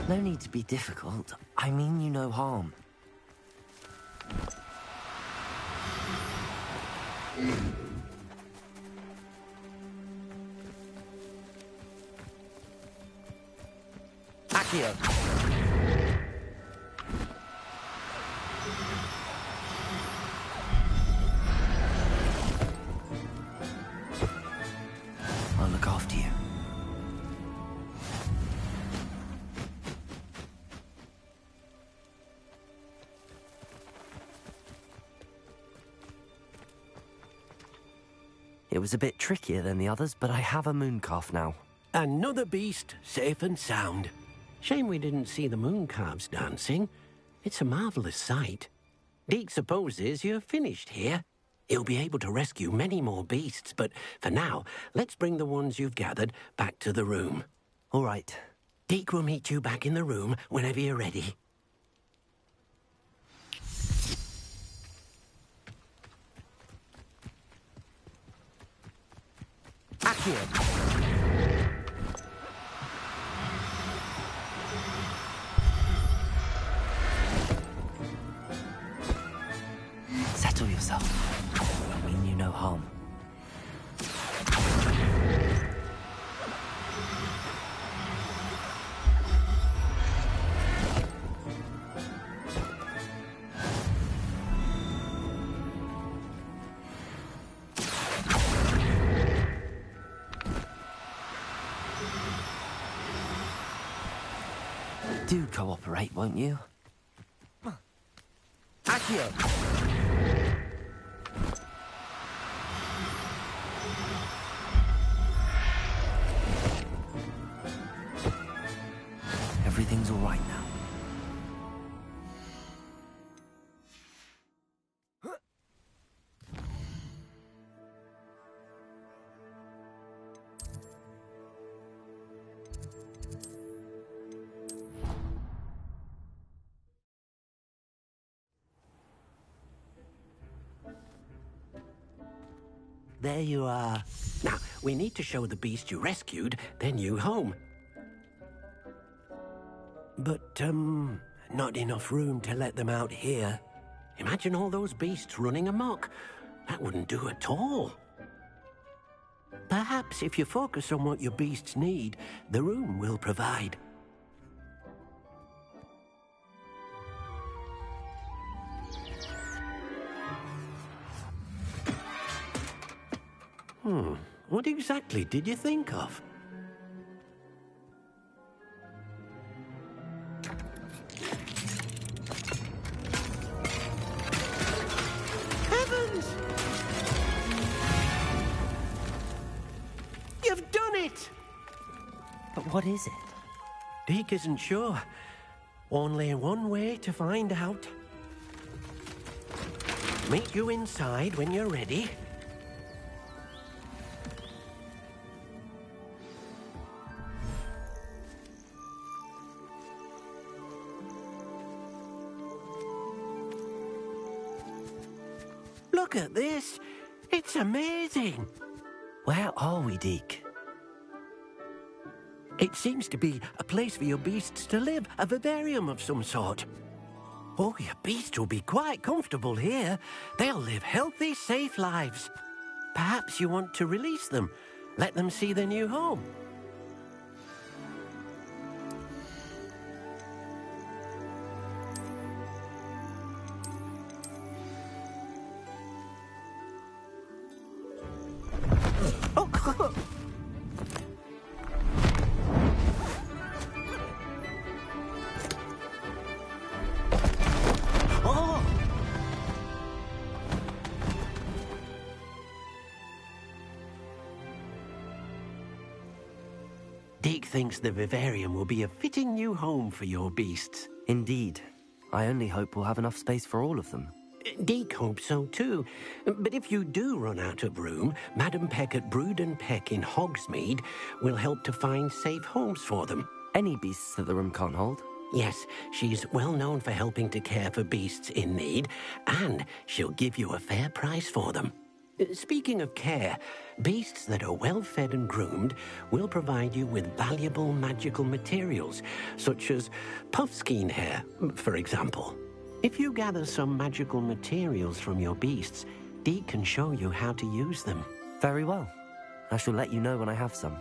No need to be difficult. I mean you no harm. Accio. I'll look look after you. It was a bit trickier than the others, but I have a mooncalf now. Another beast, safe and sound. Shame we didn't see the mooncalves dancing. It's a marvellous sight. Deke supposes you're finished here. He'll be able to rescue many more beasts, but for now, let's bring the ones you've gathered back to the room. All right. Deke will meet you back in the room whenever you're ready. Accio! Settle yourself. I mean you no harm. Do cooperate, won't you? Accio! Everything's all right now. There you are. Now, we need to show the beast you rescued their new home. But, not enough room to let them out here. Imagine all those beasts running amok. That wouldn't do at all. Perhaps if you focus on what your beasts need, the room will provide. What exactly did you think of? Heavens! You've done it! But what is it? Deke isn't sure. Only one way to find out. Meet you inside when you're ready. Look at this. It's amazing. Where are we, Deke? It seems to be a place for your beasts to live, a vivarium of some sort. Oh, your beasts will be quite comfortable here. They'll live healthy, safe lives. Perhaps you want to release them, let them see their new home. Deke thinks the vivarium will be a fitting new home for your beasts. Indeed. I only hope we'll have enough space for all of them. Deke hopes so too. But if you do run out of room, Madam Peck at Brood and Peck in Hogsmeade will help to find safe homes for them. Any beasts that the room can't hold? Yes, she's well known for helping to care for beasts in need, and she'll give you a fair price for them. Speaking of care, beasts that are well fed and groomed will provide you with valuable magical materials, such as puffskein hair, for example. If you gather some magical materials from your beasts, Deke can show you how to use them. Very well. I shall let you know when I have some.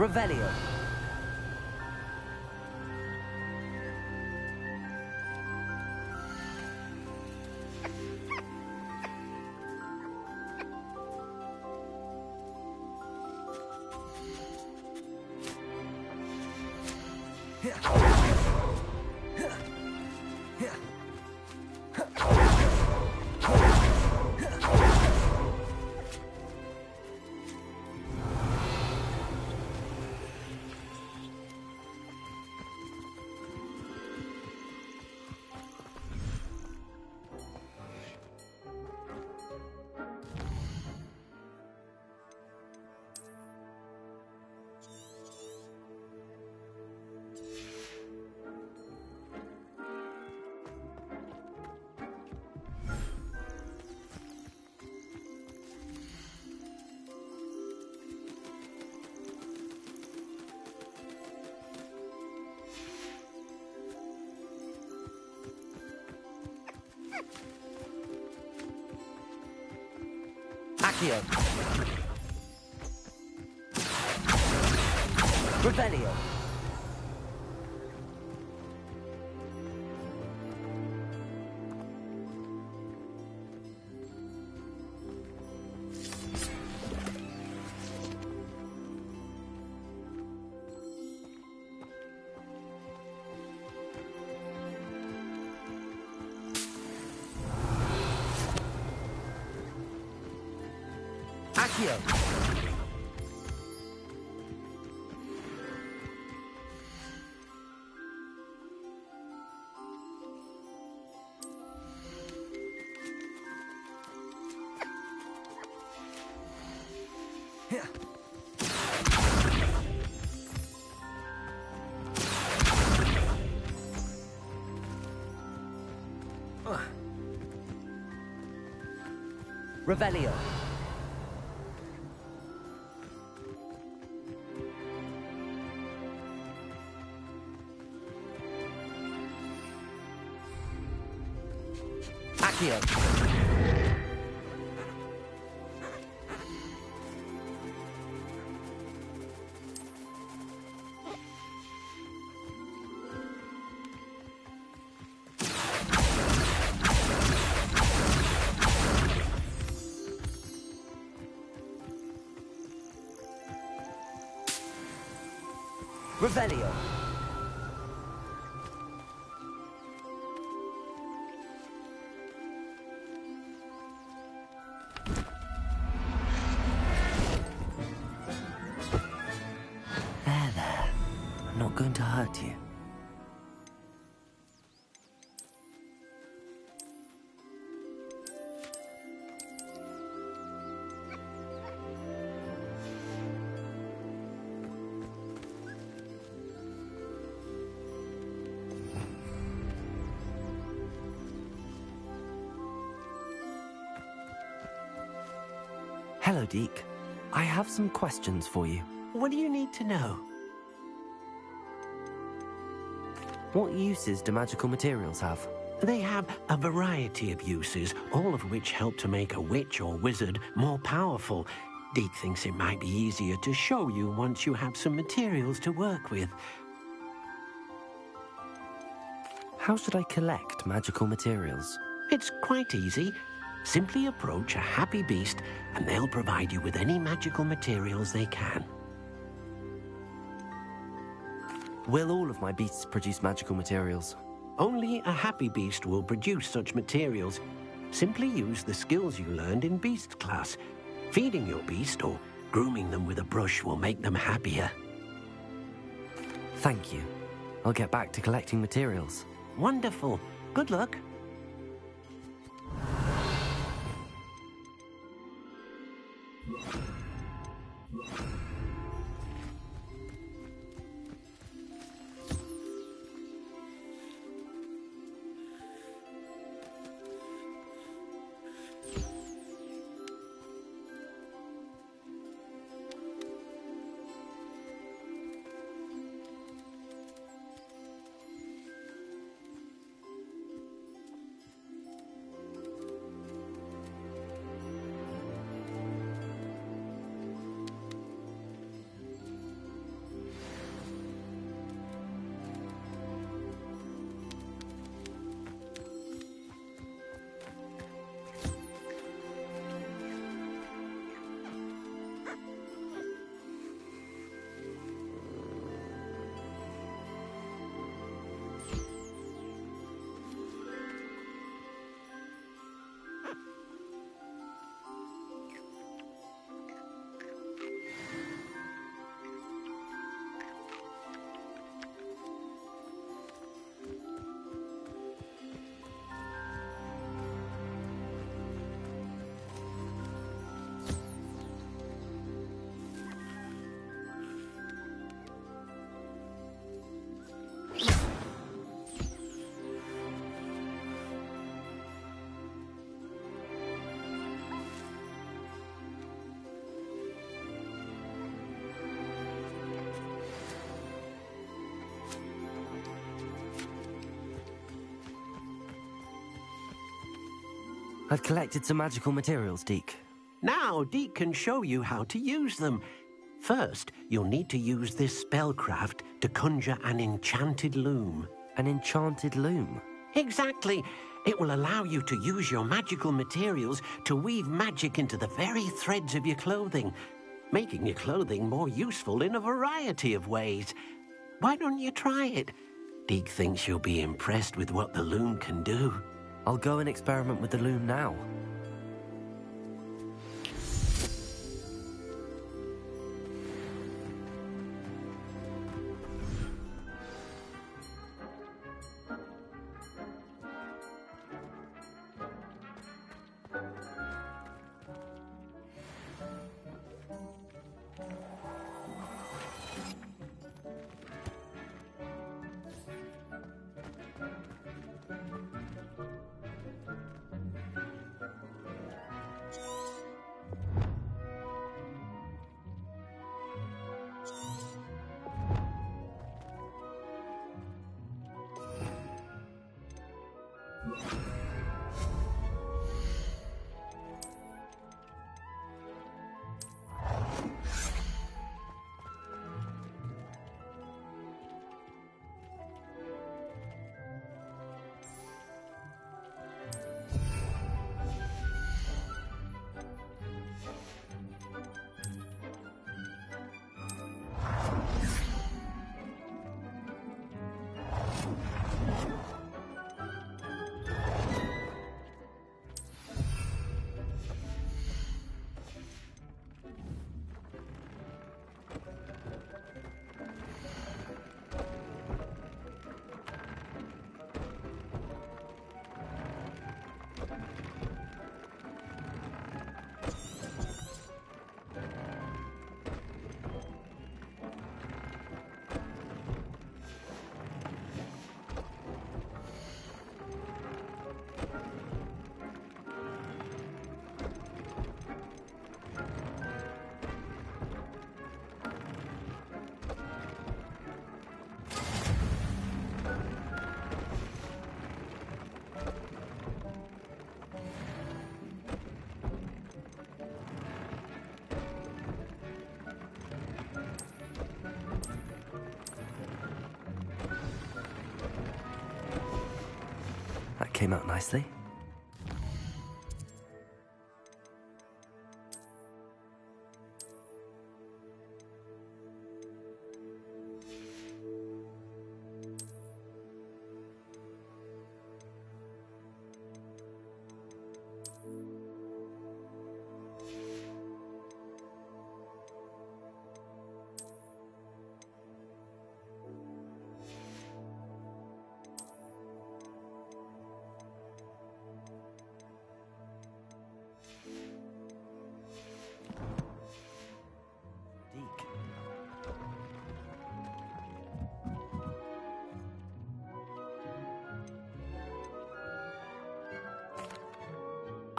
Revelio. Accio. Revelio. Accio. Revelio. Accio. Revelio. There. I'm not going to hurt you. Hello, Deke. I have some questions for you. What do you need to know? What uses do magical materials have? They have a variety of uses, all of which help to make a witch or wizard more powerful. Deke thinks it might be easier to show you once you have some materials to work with. How should I collect magical materials? It's quite easy. Simply approach a happy beast and they'll provide you with any magical materials they can. Will all of my beasts produce magical materials? Only a happy beast will produce such materials. Simply use the skills you learned in beast class. Feeding your beast or grooming them with a brush will make them happier. Thank you. I'll get back to collecting materials. Wonderful. Good luck. I've collected some magical materials, Deke. Now, Deke can show you how to use them. First, you'll need to use this spellcraft to conjure an enchanted loom. An enchanted loom? Exactly. It will allow you to use your magical materials to weave magic into the very threads of your clothing, making your clothing more useful in a variety of ways. Why don't you try it? Deke thinks you'll be impressed with what the loom can do. I'll go and experiment with the loom now. That came out nicely.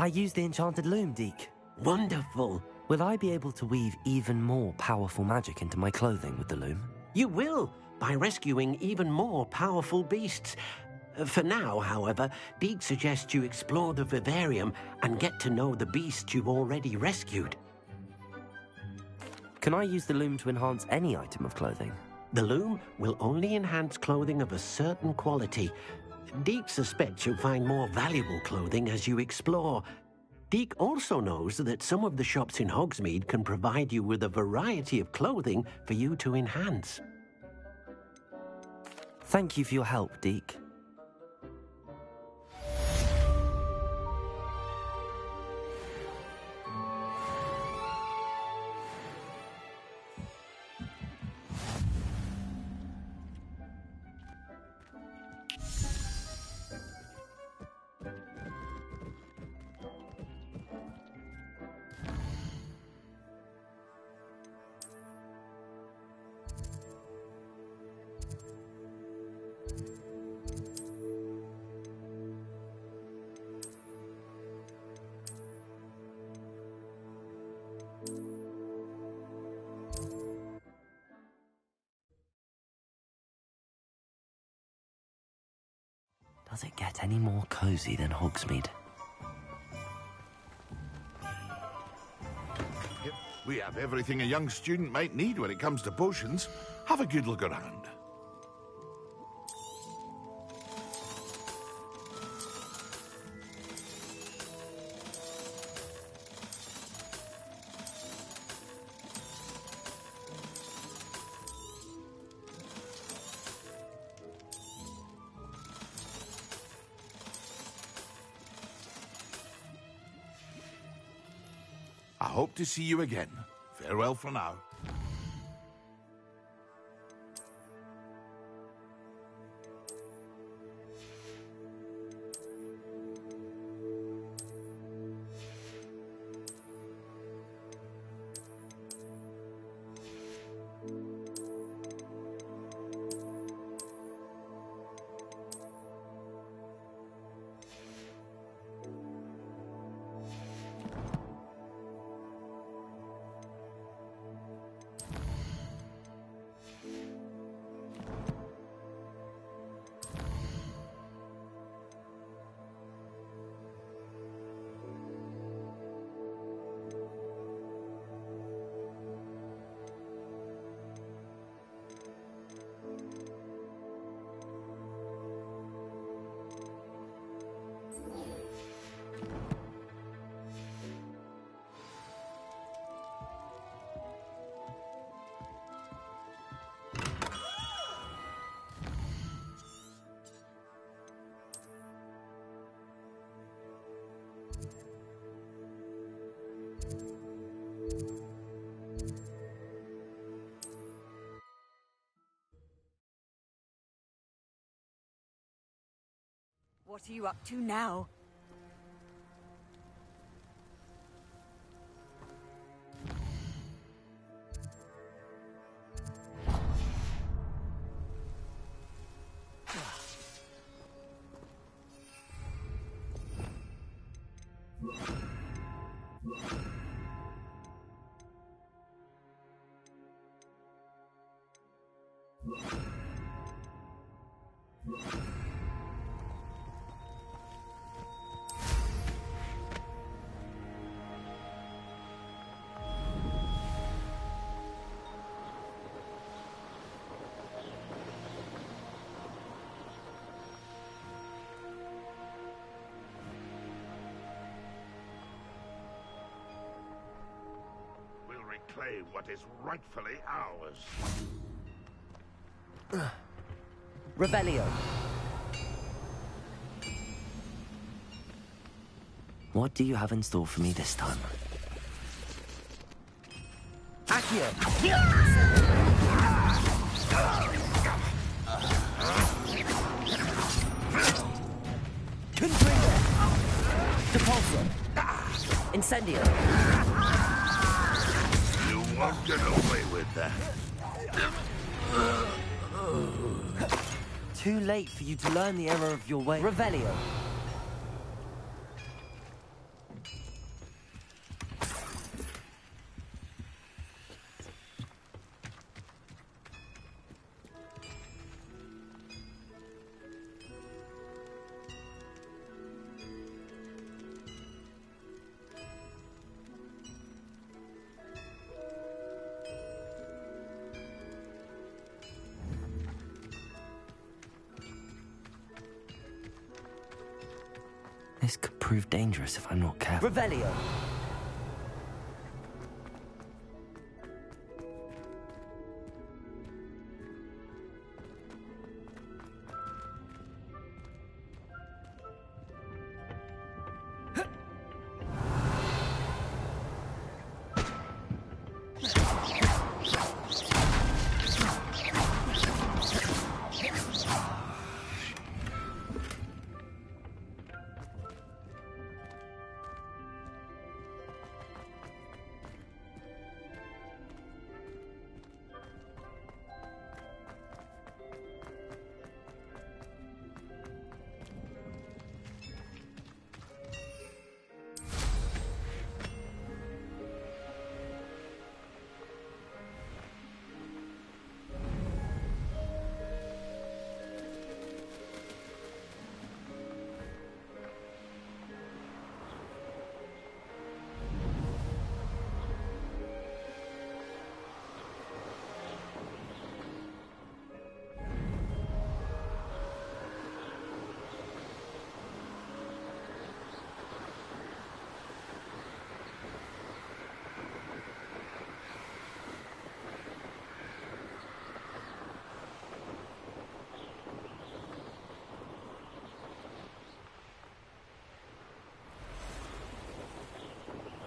I used the enchanted loom, Deke. Wonderful. Will I be able to weave even more powerful magic into my clothing with the loom? You will, by rescuing even more powerful beasts. For now, however, Deke suggests you explore the vivarium and get to know the beasts you've already rescued. Can I use the loom to enhance any item of clothing? The loom will only enhance clothing of a certain quality. Deke suspects you'll find more valuable clothing as you explore. Deke also knows that some of the shops in Hogsmeade can provide you with a variety of clothing for you to enhance. Thank you for your help, Deke. Does it get any more cozy than Hogsmeade? We have everything a young student might need when it comes to potions. Have a good look around. I hope to see you again. Farewell for now. What are you up to now? Reclaim what is rightfully ours. Revelio. What do you have in store for me this time? Accio. Confringo. Depulso. Incendio. Won't get away with that. Too late for you to learn the error of your way. Revelio. This could prove dangerous if I'm not careful. Revelio.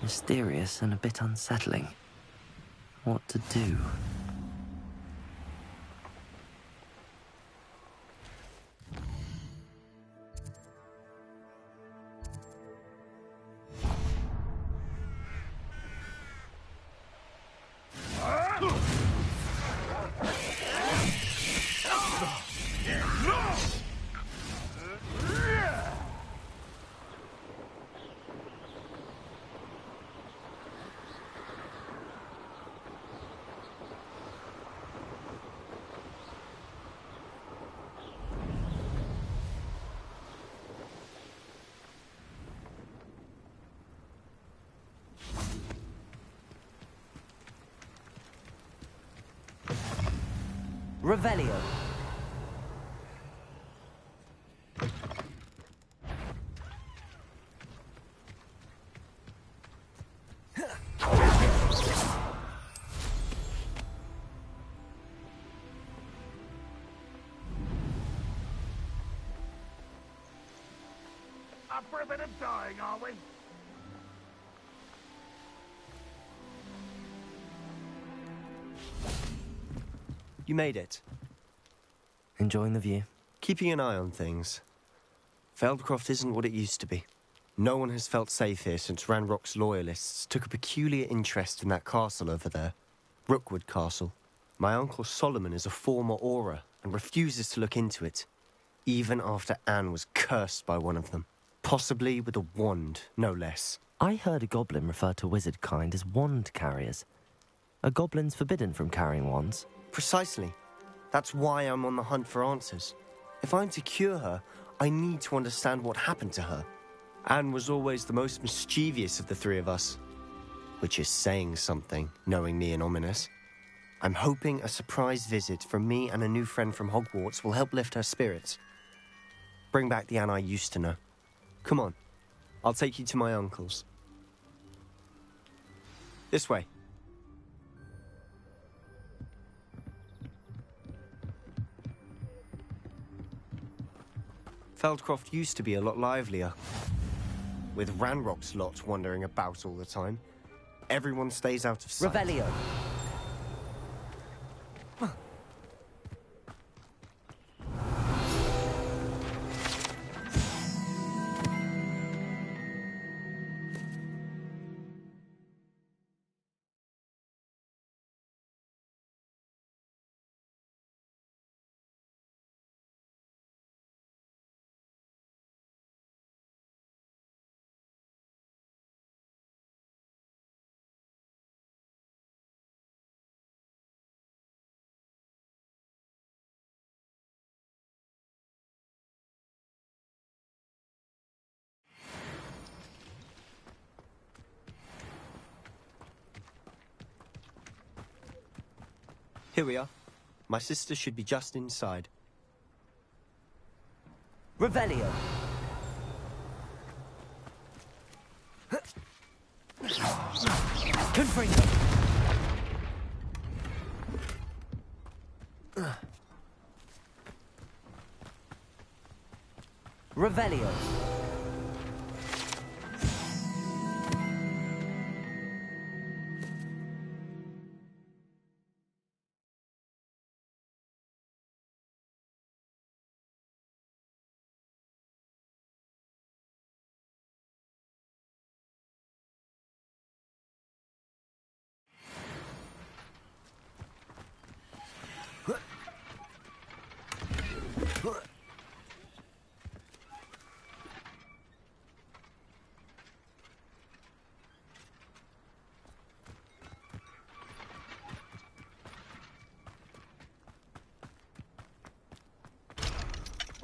Mysterious and a bit unsettling. What to do? Revelio. Up for a bit of dying, are we? You made it. Enjoying the view? Keeping an eye on things. Feldcroft isn't what it used to be. No one has felt safe here since Ranrock's loyalists took a peculiar interest in that castle over there. Rookwood Castle. My uncle Solomon is a former Auror and refuses to look into it, even after Anne was cursed by one of them. Possibly with a wand, no less. I heard a goblin refer to wizard kind as wand carriers. Are goblins forbidden from carrying wands? Precisely. That's why I'm on the hunt for answers. If I'm to cure her, I need to understand what happened to her. Anne was always the most mischievous of the three of us. Which is saying something, knowing me and Ominous. I'm hoping a surprise visit from me and a new friend from Hogwarts will help lift her spirits. Bring back the Anne I used to know. Come on, I'll take you to my uncle's. This way. Feldcroft used to be a lot livelier. With Ranrock's lot wandering about all the time. Everyone stays out of sight. Revelio. Here we are. My sister should be just inside. Revelio. Confringo. Revelio.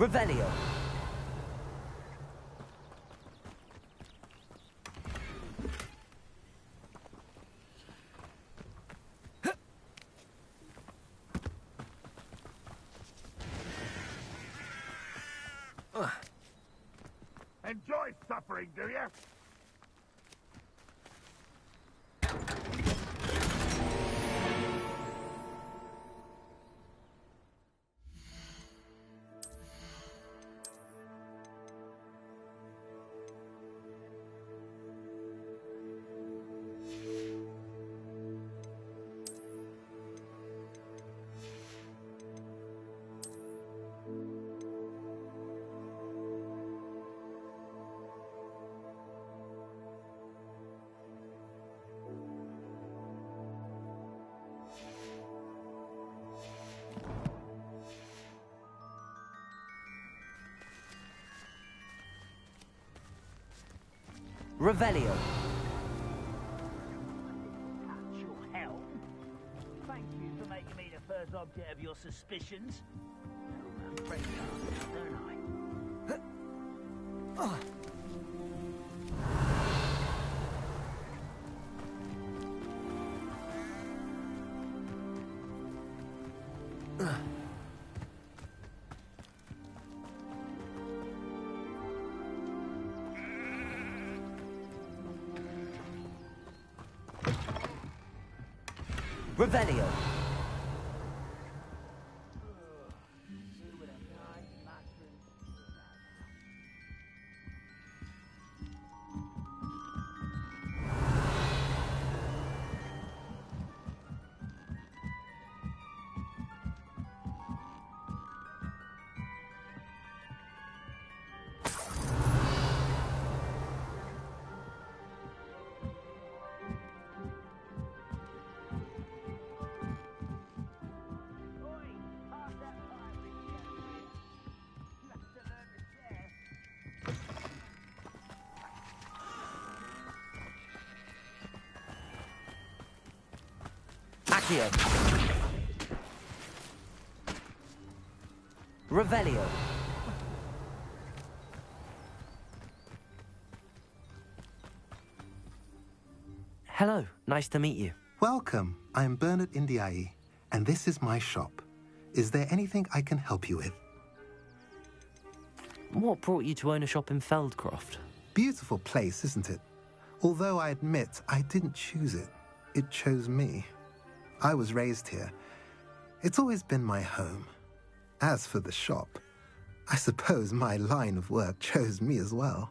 Revelio. Enjoy suffering, do you? Revelio. Catch your helm. Thank you for making me the first object of your suspicions. I'm afraid I don't I? Revelio. Accio. Revelio. Hello, nice to meet you. Welcome. I am Bernard Indiai, and this is my shop. Is there anything I can help you with? What brought you to own a shop in Feldcroft? Beautiful place, isn't it? Although I admit I didn't choose it. It chose me. I was raised here. It's always been my home. As for the shop, I suppose my line of work chose me as well.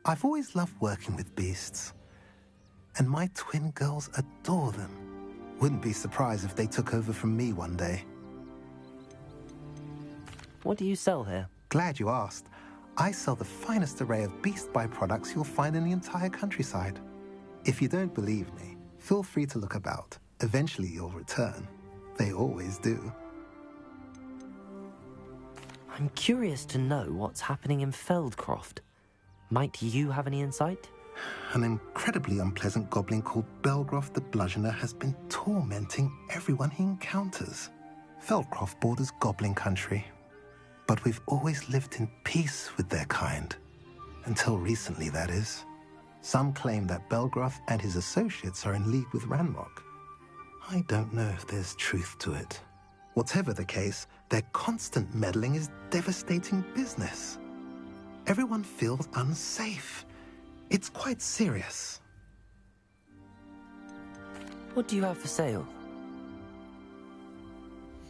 I've always loved working with beasts, and my twin girls adore them. Wouldn't be surprised if they took over from me one day. What do you sell here? Glad you asked. I sell the finest array of beast byproducts you'll find in the entire countryside. If you don't believe me, feel free to look about. Eventually you'll return. They always do. I'm curious to know what's happening in Feldcroft. Might you have any insight? An incredibly unpleasant goblin called Belgroth the Bludgeoner has been tormenting everyone he encounters. Feldcroft borders goblin country, but we've always lived in peace with their kind. Until recently, that is. Some claim that Belgroth and his associates are in league with Ranrock. I don't know if there's truth to it. Whatever the case, their constant meddling is devastating business. Everyone feels unsafe. It's quite serious. What do you have for sale?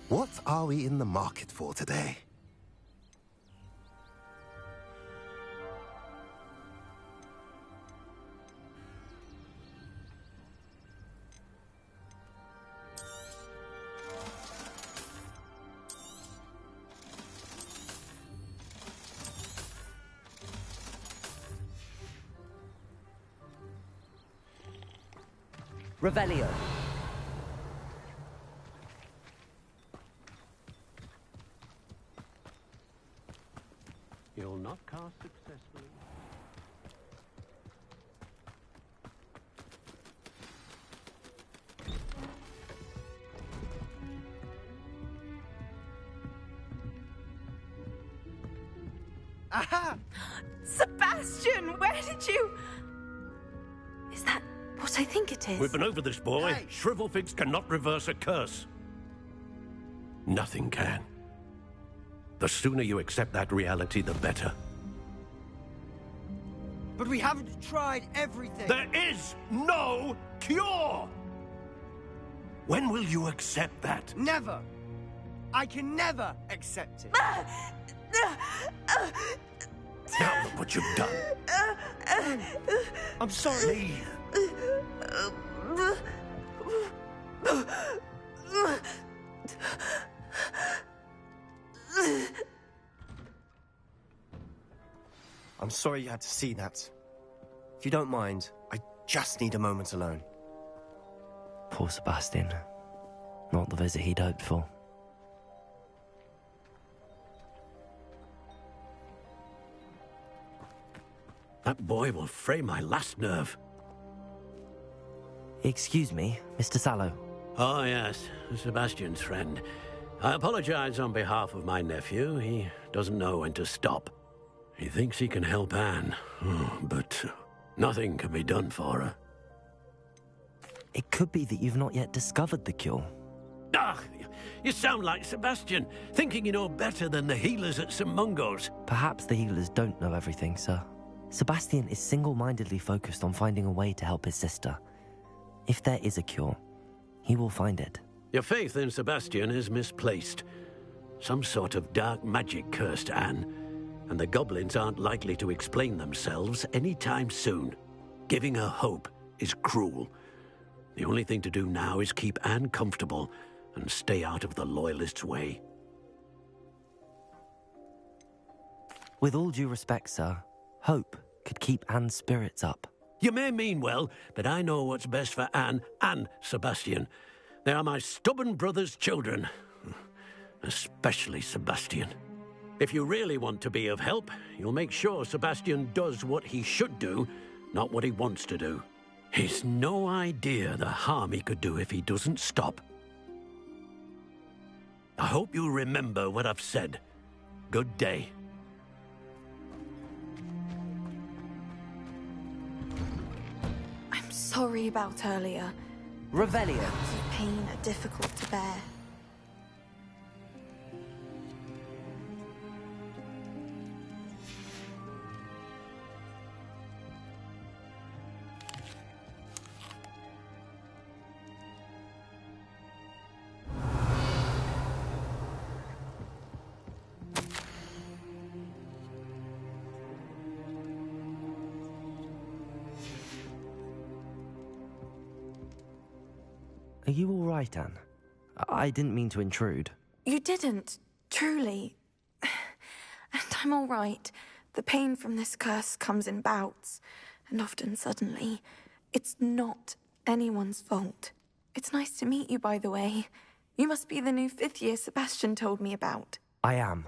What are we in the market for today? Revelio. You'll not cast successfully. Aha! Sebastian, where did you... Is that what I think it is? We've been over this, boy. Hey. Shrivelfigs cannot reverse a curse. Nothing can. The sooner you accept that reality, the better. But we haven't tried everything. There is no cure! When will you accept that? Never. I can never accept it. Now look what you've done. I'm sorry. I'm sorry you had to see that. If you don't mind, I just need a moment alone. Poor Sebastian. Not the visit he'd hoped for. That boy will fray my last nerve. Excuse me, Mr. Sallow. Oh, yes, Sebastian's friend. I apologize on behalf of my nephew. He doesn't know when to stop. He thinks he can help Anne, but nothing can be done for her. It could be that you've not yet discovered the cure. Ah, you sound like Sebastian, thinking you know better than the healers at St. Mungo's. Perhaps the healers don't know everything, sir. Sebastian is single-mindedly focused on finding a way to help his sister. If there is a cure, he will find it. Your faith in Sebastian is misplaced. Some sort of dark magic cursed Anne, and the goblins aren't likely to explain themselves anytime soon. Giving her hope is cruel. The only thing to do now is keep Anne comfortable and stay out of the Loyalists' way. With all due respect, sir, hope could keep Anne's spirits up. You may mean well, but I know what's best for Anne and Sebastian. They are my stubborn brother's children. Especially Sebastian. If you really want to be of help, you'll make sure Sebastian does what he should do, not what he wants to do. He's no idea the harm he could do if he doesn't stop. I hope you'll remember what I've said. Good day. I'm sorry about earlier. Revelio. Hours of pain are difficult to bear. Are you all right, Anne? I didn't mean to intrude. You didn't, truly. And I'm all right. The pain from this curse comes in bouts, and often suddenly. It's not anyone's fault. It's nice to meet you, by the way. You must be the new 5th year Sebastian told me about. I am.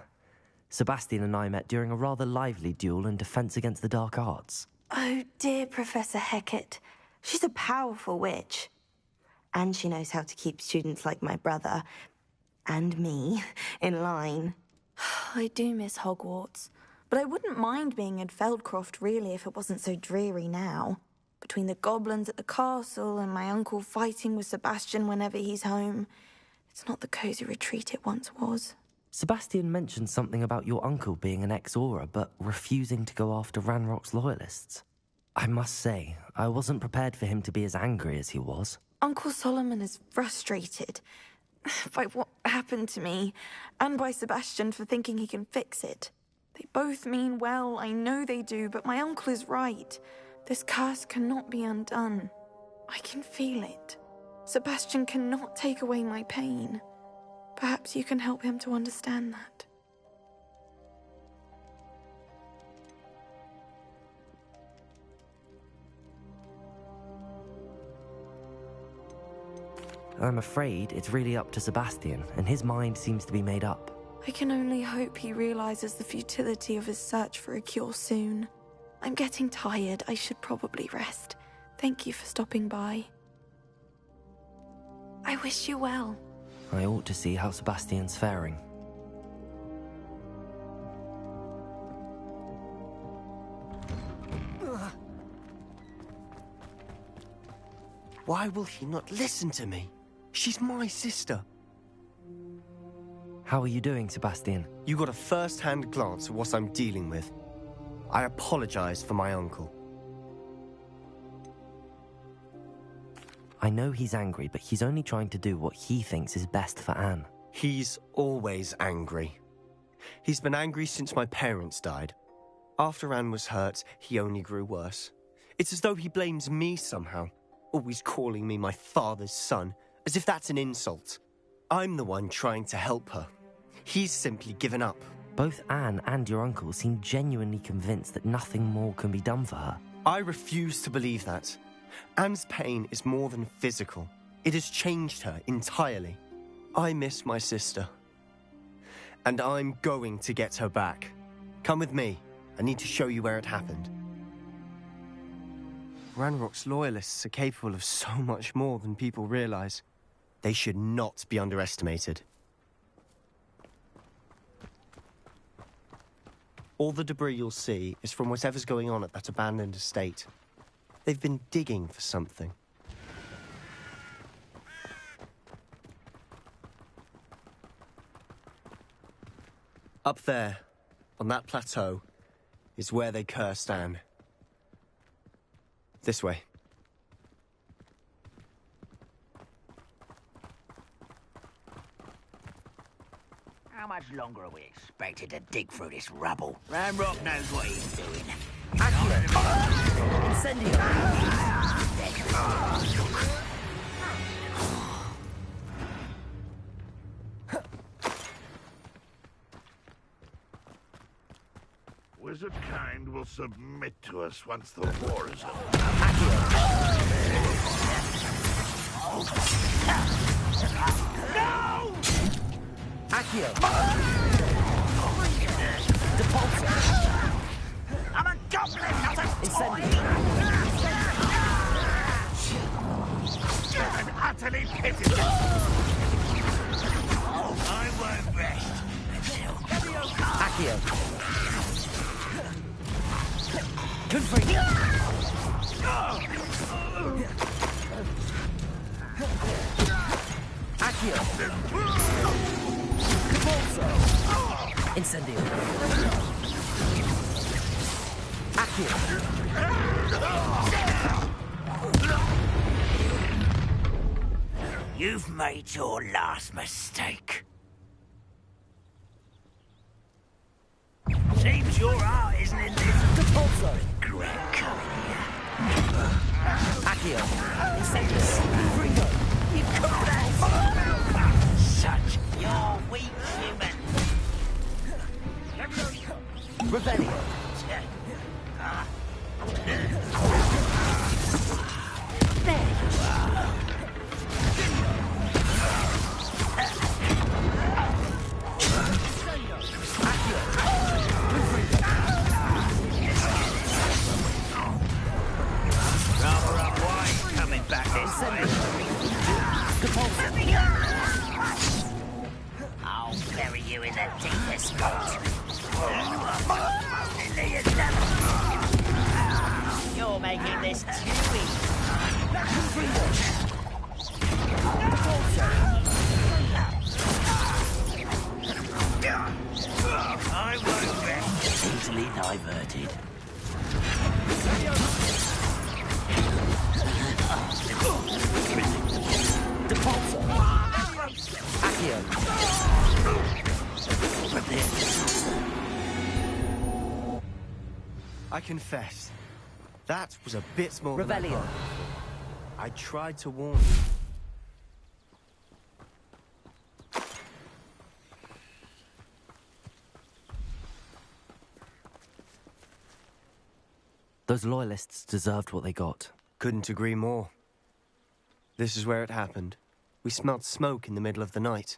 Sebastian and I met during a rather lively duel in Defense Against the Dark Arts. Oh, dear Professor Hecat. She's a powerful witch. And she knows how to keep students like my brother, and me, in line. I do miss Hogwarts, but I wouldn't mind being in Feldcroft, really, if it wasn't so dreary now. Between the goblins at the castle and my uncle fighting with Sebastian whenever he's home, it's not the cosy retreat it once was. Sebastian mentioned something about your uncle being an ex-Auror, but refusing to go after Ranrock's loyalists. I must say, I wasn't prepared for him to be as angry as he was. Uncle Solomon is frustrated by what happened to me, and by Sebastian for thinking he can fix it. They both mean well, I know they do, but my uncle is right. This curse cannot be undone. I can feel it. Sebastian cannot take away my pain. Perhaps you can help him to understand that. I'm afraid it's really up to Sebastian, and his mind seems to be made up. I can only hope he realizes the futility of his search for a cure soon. I'm getting tired. I should probably rest. Thank you for stopping by. I wish you well. I ought to see how Sebastian's faring. Why will he not listen to me? She's my sister. How are you doing, Sebastian? You got a first-hand glance at what I'm dealing with. I apologize for my uncle. I know he's angry, but he's only trying to do what he thinks is best for Anne. He's always angry. He's been angry since my parents died. After Anne was hurt, he only grew worse. It's as though he blames me somehow, always calling me my father's son, as if that's an insult. I'm the one trying to help her. He's simply given up. Both Anne and your uncle seem genuinely convinced that nothing more can be done for her. I refuse to believe that. Anne's pain is more than physical. It has changed her entirely. I miss my sister. And I'm going to get her back. Come with me. I need to show you where it happened. Ranrock's loyalists are capable of so much more than people realize. They should not be underestimated. All the debris you'll see is from whatever's going on at that abandoned estate. They've been digging for something. Up there, on that plateau, is where they cursed Anne. This way. How much longer are we expected to dig through this rubble? Ramrock knows what he's doing. Incendio! Wizard kind will submit to us once the war is over. No! Accio! Depulso! I'm a goblin, not a Incendio! I'm utterly pitiful. I won't rest. Accio! Confree! Accio! Depulso! Incendio! Accio! You've made your last mistake. Seems your art isn't in this. Depulso! Regret coming Accio! Incendio! Ringo! You call that? Such you're weak human. Revelio! There you are. Rather unwise coming back this way. I'll bury you in the deepest spot. You're making this too easy. I won't rest. Easily diverted. Depulso! Accio! I confess, that was a bit more than I Revelio! hoped. I tried to warn you. Those loyalists deserved what they got. Couldn't agree more. This is where it happened. We smelled smoke in the middle of the night.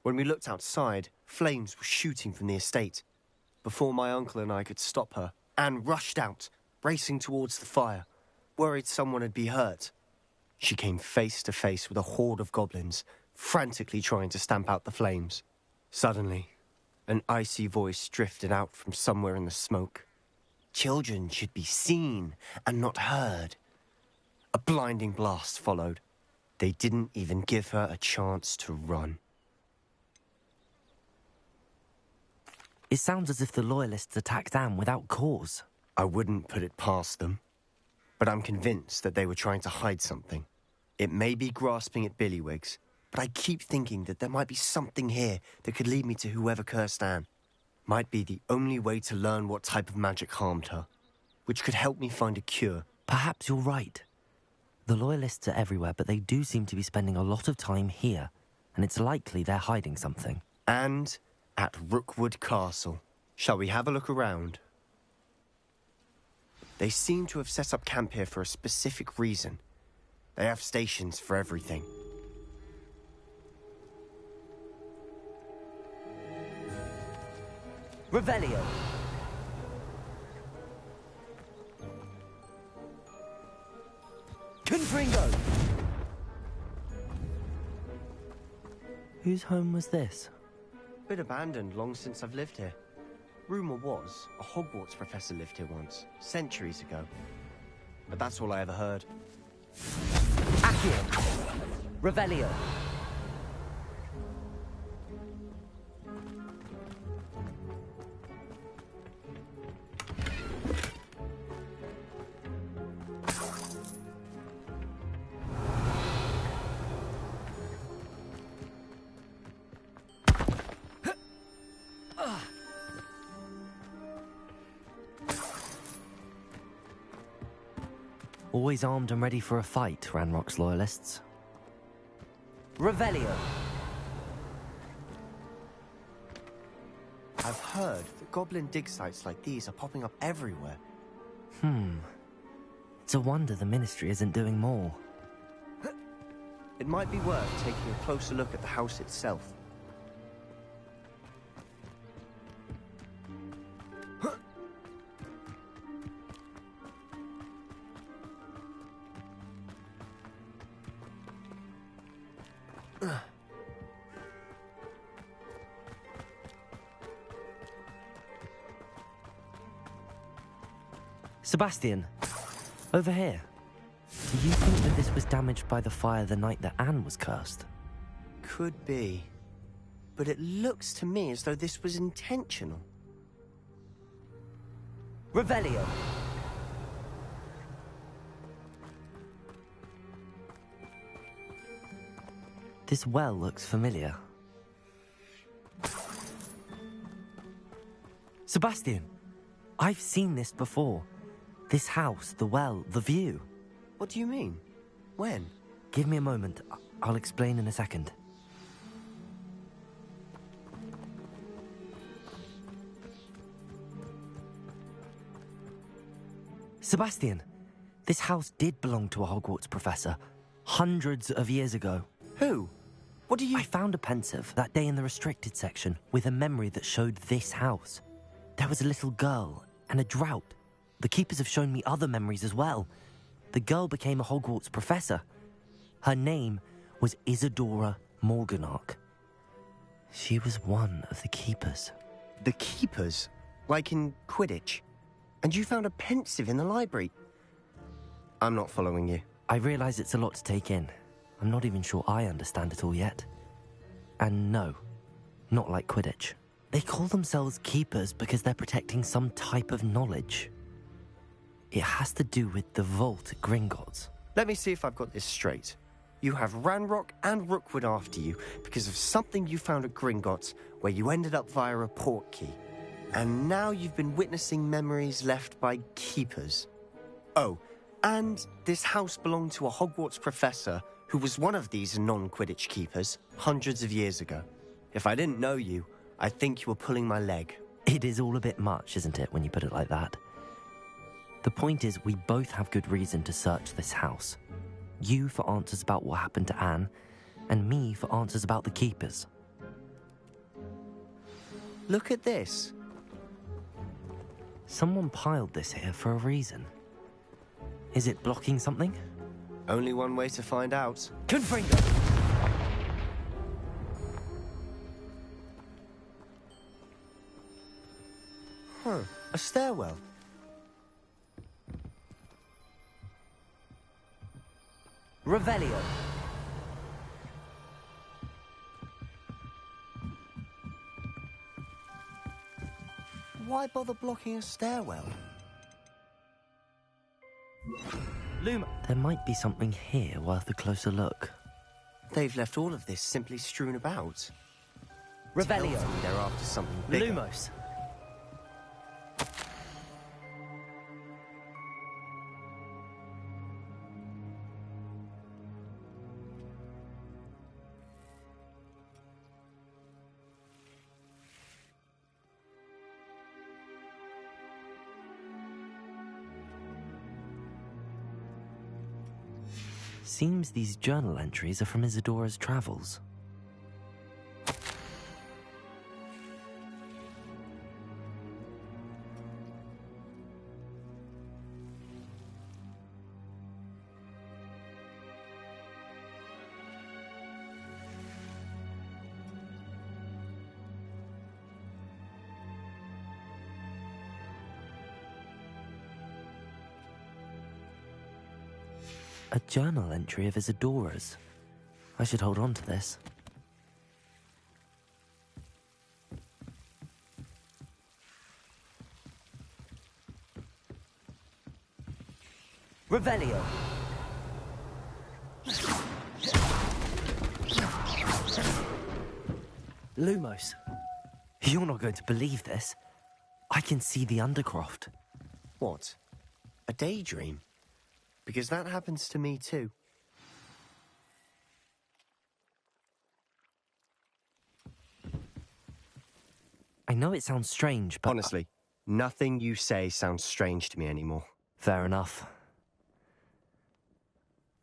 When we looked outside, flames were shooting from the estate. Before my uncle and I could stop her, Anne rushed out, racing towards the fire, worried someone had been hurt. She came face to face with a horde of goblins, frantically trying to stamp out the flames. Suddenly, an icy voice drifted out from somewhere in the smoke. Children should be seen and not heard. A blinding blast followed. They didn't even give her a chance to run. It sounds as if the Loyalists attacked Anne without cause. I wouldn't put it past them. But I'm convinced that they were trying to hide something. It may be grasping at Billywigs, but I keep thinking that there might be something here that could lead me to whoever cursed Anne. Might be the only way to learn what type of magic harmed her, which could help me find a cure. Perhaps you're right. The Loyalists are everywhere, but they do seem to be spending a lot of time here, and it's likely they're hiding something. And at Rookwood Castle. Shall we have a look around? They seem to have set up camp here for a specific reason. They have stations for everything. Revelio! Confringo! Whose home was this? Been abandoned long since I've lived here. Rumour was, a Hogwarts professor lived here once, centuries ago. But that's all I ever heard. Accio! Revelio! Always armed and ready for a fight, Ranrock's loyalists. Revelio! I've heard that goblin dig sites like these are popping up everywhere. It's a wonder the Ministry isn't doing more. It might be worth taking a closer look at the house itself. Sebastian, over here. Do you think that this was damaged by the fire the night that Anne was cursed? Could be. But it looks to me as though this was intentional. Revelio! This well looks familiar. Sebastian, I've seen this before. This house, the well, the view. What do you mean? When? Give me a moment. I'll explain in a second. Sebastian, this house did belong to a Hogwarts professor, hundreds of years ago. Who? What do you... I found a pensive that day in the restricted section with a memory that showed this house. There was a little girl and a drought. The keepers have shown me other memories as well. The girl became a Hogwarts professor. Her name was Isadora Morganach. She was one of the keepers. The keepers? Like in Quidditch? And you found a pensive in the library? I'm not following you. I realize it's a lot to take in. I'm not even sure I understand it all yet. And no, not like Quidditch. They call themselves keepers because they're protecting some type of knowledge. It has to do with the vault at Gringotts. Let me see if I've got this straight. You have Ranrock and Rookwood after you because of something you found at Gringotts where you ended up via a portkey. And now you've been witnessing memories left by keepers. Oh, and this house belonged to a Hogwarts professor who was one of these non-Quidditch keepers hundreds of years ago. If I didn't know you, I think you were pulling my leg. It is all a bit much, isn't it, when you put it like that? The point is, we both have good reason to search this house. You for answers about what happened to Anne, and me for answers about the keepers. Look at this. Someone piled this here for a reason. Is it blocking something? Only one way to find out. Confringo! Huh, a stairwell. Revelio. Why bother blocking a stairwell? Luma. There might be something here worth a closer look. They've left all of this simply strewn about. Revelio. Tells me they're after something bigger. Lumos. Seems these journal entries are from Isadora's travels. A journal entry of Isadora's. I should hold on to this. Revelio. Lumos. You're not going to believe this. I can see the Undercroft. What? A daydream? Because that happens to me too. I know it sounds strange, but... Honestly, nothing you say sounds strange to me anymore. Fair enough.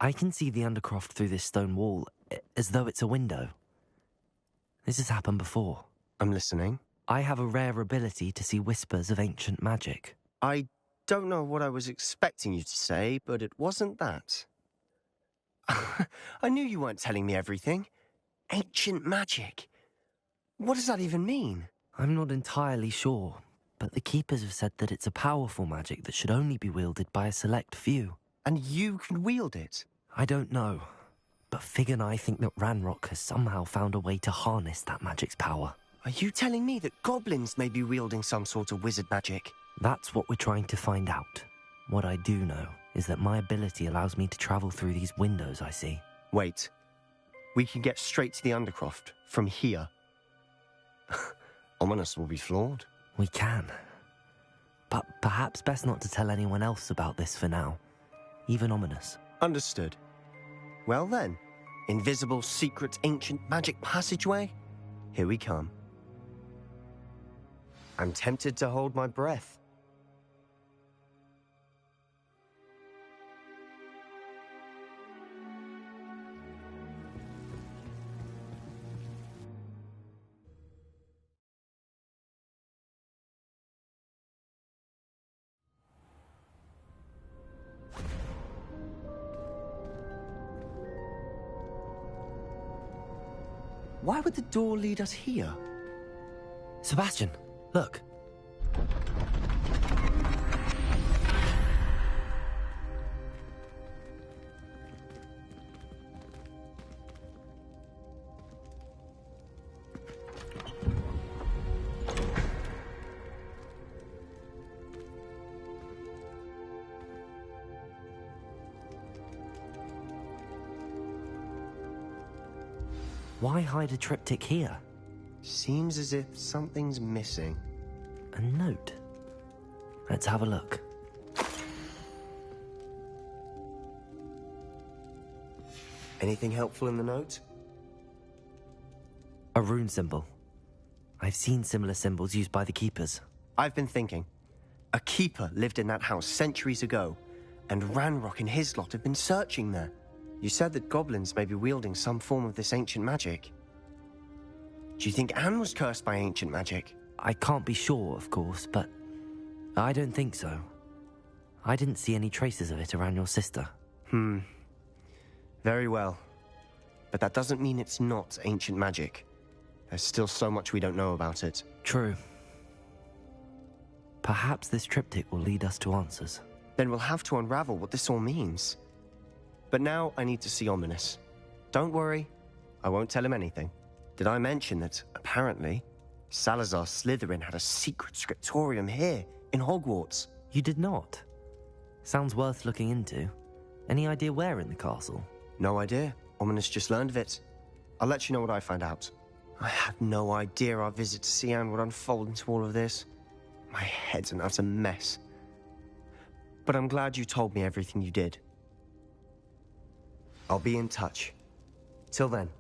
I can see the Undercroft through this stone wall, as though it's a window. This has happened before. I'm listening. I have a rare ability to see whispers of ancient magic. I don't know what I was expecting you to say, but it wasn't that. I knew you weren't telling me everything. Ancient magic. What does that even mean? I'm not entirely sure, but the Keepers have said that it's a powerful magic that should only be wielded by a select few. And you can wield it? I don't know, but Fig and I think that Ranrock has somehow found a way to harness that magic's power. Are you telling me that goblins may be wielding some sort of wizard magic? That's what we're trying to find out. What I do know is that my ability allows me to travel through these windows I see. Wait. We can get straight to the Undercroft from here. Ominous will be floored. We can. But perhaps best not to tell anyone else about this for now. Even Ominous. Understood. Well then, invisible, secret, ancient magic passageway? Here we come. I'm tempted to hold my breath. Why would the door lead us here? Sebastian, look. Why hide a triptych here? Seems as if something's missing. A note. Let's have a look. Anything helpful in the note? A rune symbol. I've seen similar symbols used by the Keepers. I've been thinking. A keeper lived in that house centuries ago, and Ranrock and his lot have been searching there. You said that goblins may be wielding some form of this ancient magic. Do you think Anne was cursed by ancient magic? I can't be sure, of course, but I don't think so. I didn't see any traces of it around your sister. Very well. But that doesn't mean it's not ancient magic. There's still so much we don't know about it. True. Perhaps this triptych will lead us to answers. Then we'll have to unravel what this all means. But now I need to see Ominous. Don't worry, I won't tell him anything. Did I mention that, apparently, Salazar Slytherin had a secret scriptorium here, in Hogwarts? You did not? Sounds worth looking into. Any idea where in the castle? No idea. Ominous just learned of it. I'll let you know what I find out. I had no idea our visit to Sian would unfold into all of this. My head's an utter mess. But I'm glad you told me everything you did. I'll be in touch. Till then.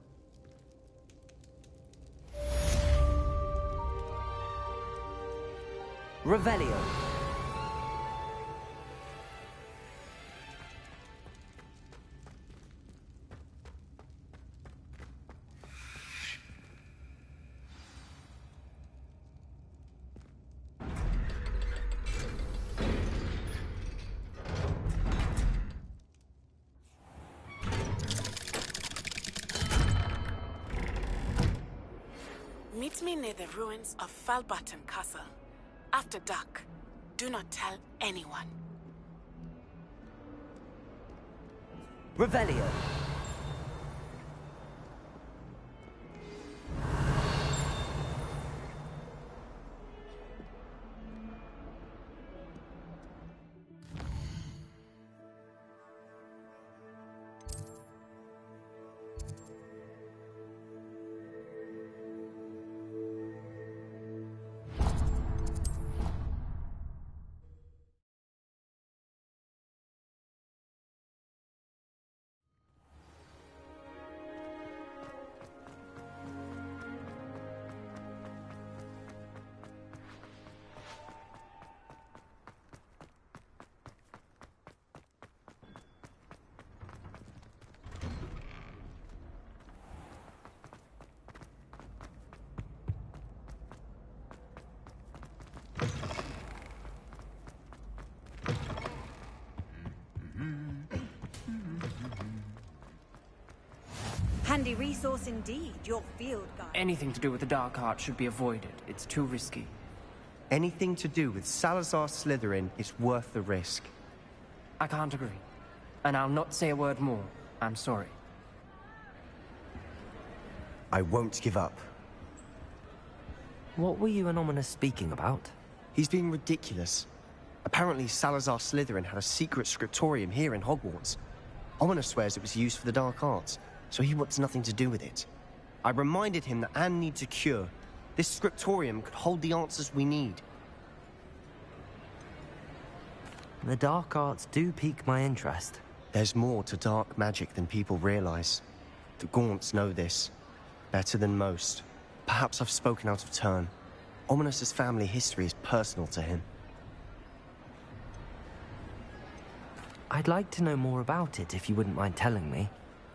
Revelio. Meet me near the ruins of Falbaton Castle. After dark. Do not tell anyone. Revelio. Handy resource indeed, your field guide. Anything to do with the dark art should be avoided. It's too risky. Anything to do with Salazar Slytherin is worth the risk. I can't agree. And I'll not say a word more. I'm sorry. I won't give up. What were you and Ominous speaking about? He's being ridiculous. Apparently Salazar Slytherin had a secret scriptorium here in Hogwarts. Ominous swears it was used for the dark arts, so he wants nothing to do with it. I reminded him that Anne needs a cure. This scriptorium could hold the answers we need. The dark arts do pique my interest. There's more to dark magic than people realize. The Gaunts know this. Better than most. Perhaps I've spoken out of turn. Ominous's family history is personal to him. I'd like to know more about it if you wouldn't mind telling me.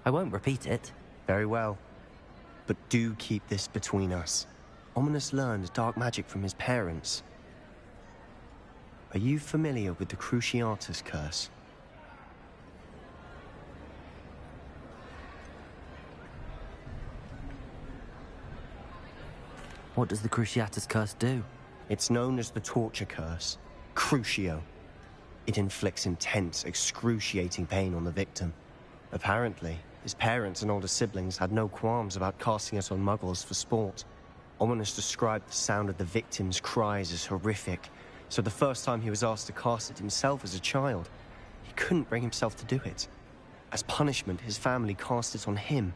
I won't repeat it. Very well. But do keep this between us. Ominous learned dark magic from his parents. Are you familiar with the Cruciatus curse? What does the Cruciatus curse do? It's known as the torture curse. Crucio. It inflicts intense, excruciating pain on the victim. Apparently, his parents and older siblings had no qualms about casting it on muggles for sport. Ominous described the sound of the victim's cries as horrific, so the first time he was asked to cast it himself as a child, he couldn't bring himself to do it. As punishment, his family cast it on him.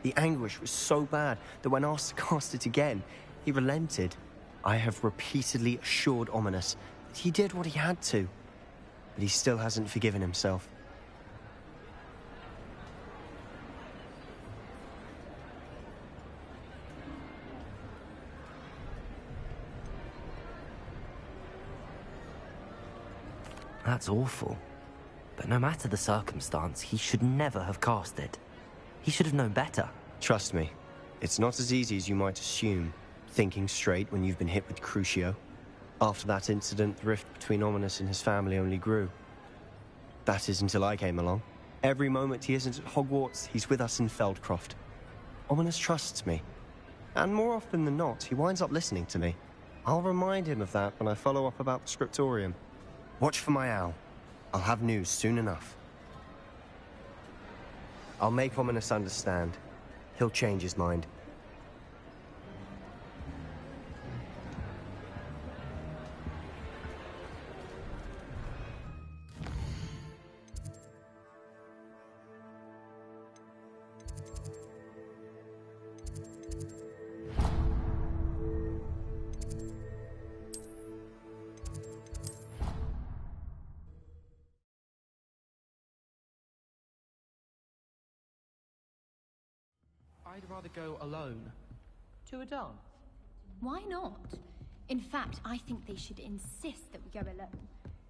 The anguish was so bad that when asked to cast it again, he relented. I have repeatedly assured Ominous that he did what he had to, but he still hasn't forgiven himself. That's awful. But no matter the circumstance, he should never have cast it. He should have known better. Trust me, it's not as easy as you might assume, thinking straight when you've been hit with Crucio. After that incident, the rift between Ominous and his family only grew. That is until I came along. Every moment he isn't at Hogwarts, he's with us in Feldcroft. Ominous trusts me. And more often than not, he winds up listening to me. I'll remind him of that when I follow up about the scriptorium. Watch for my owl. I'll have news soon enough. I'll make Ominous understand. He'll change his mind. I'd rather go alone. To a dance? Why not? In fact, I think they should insist that we go alone.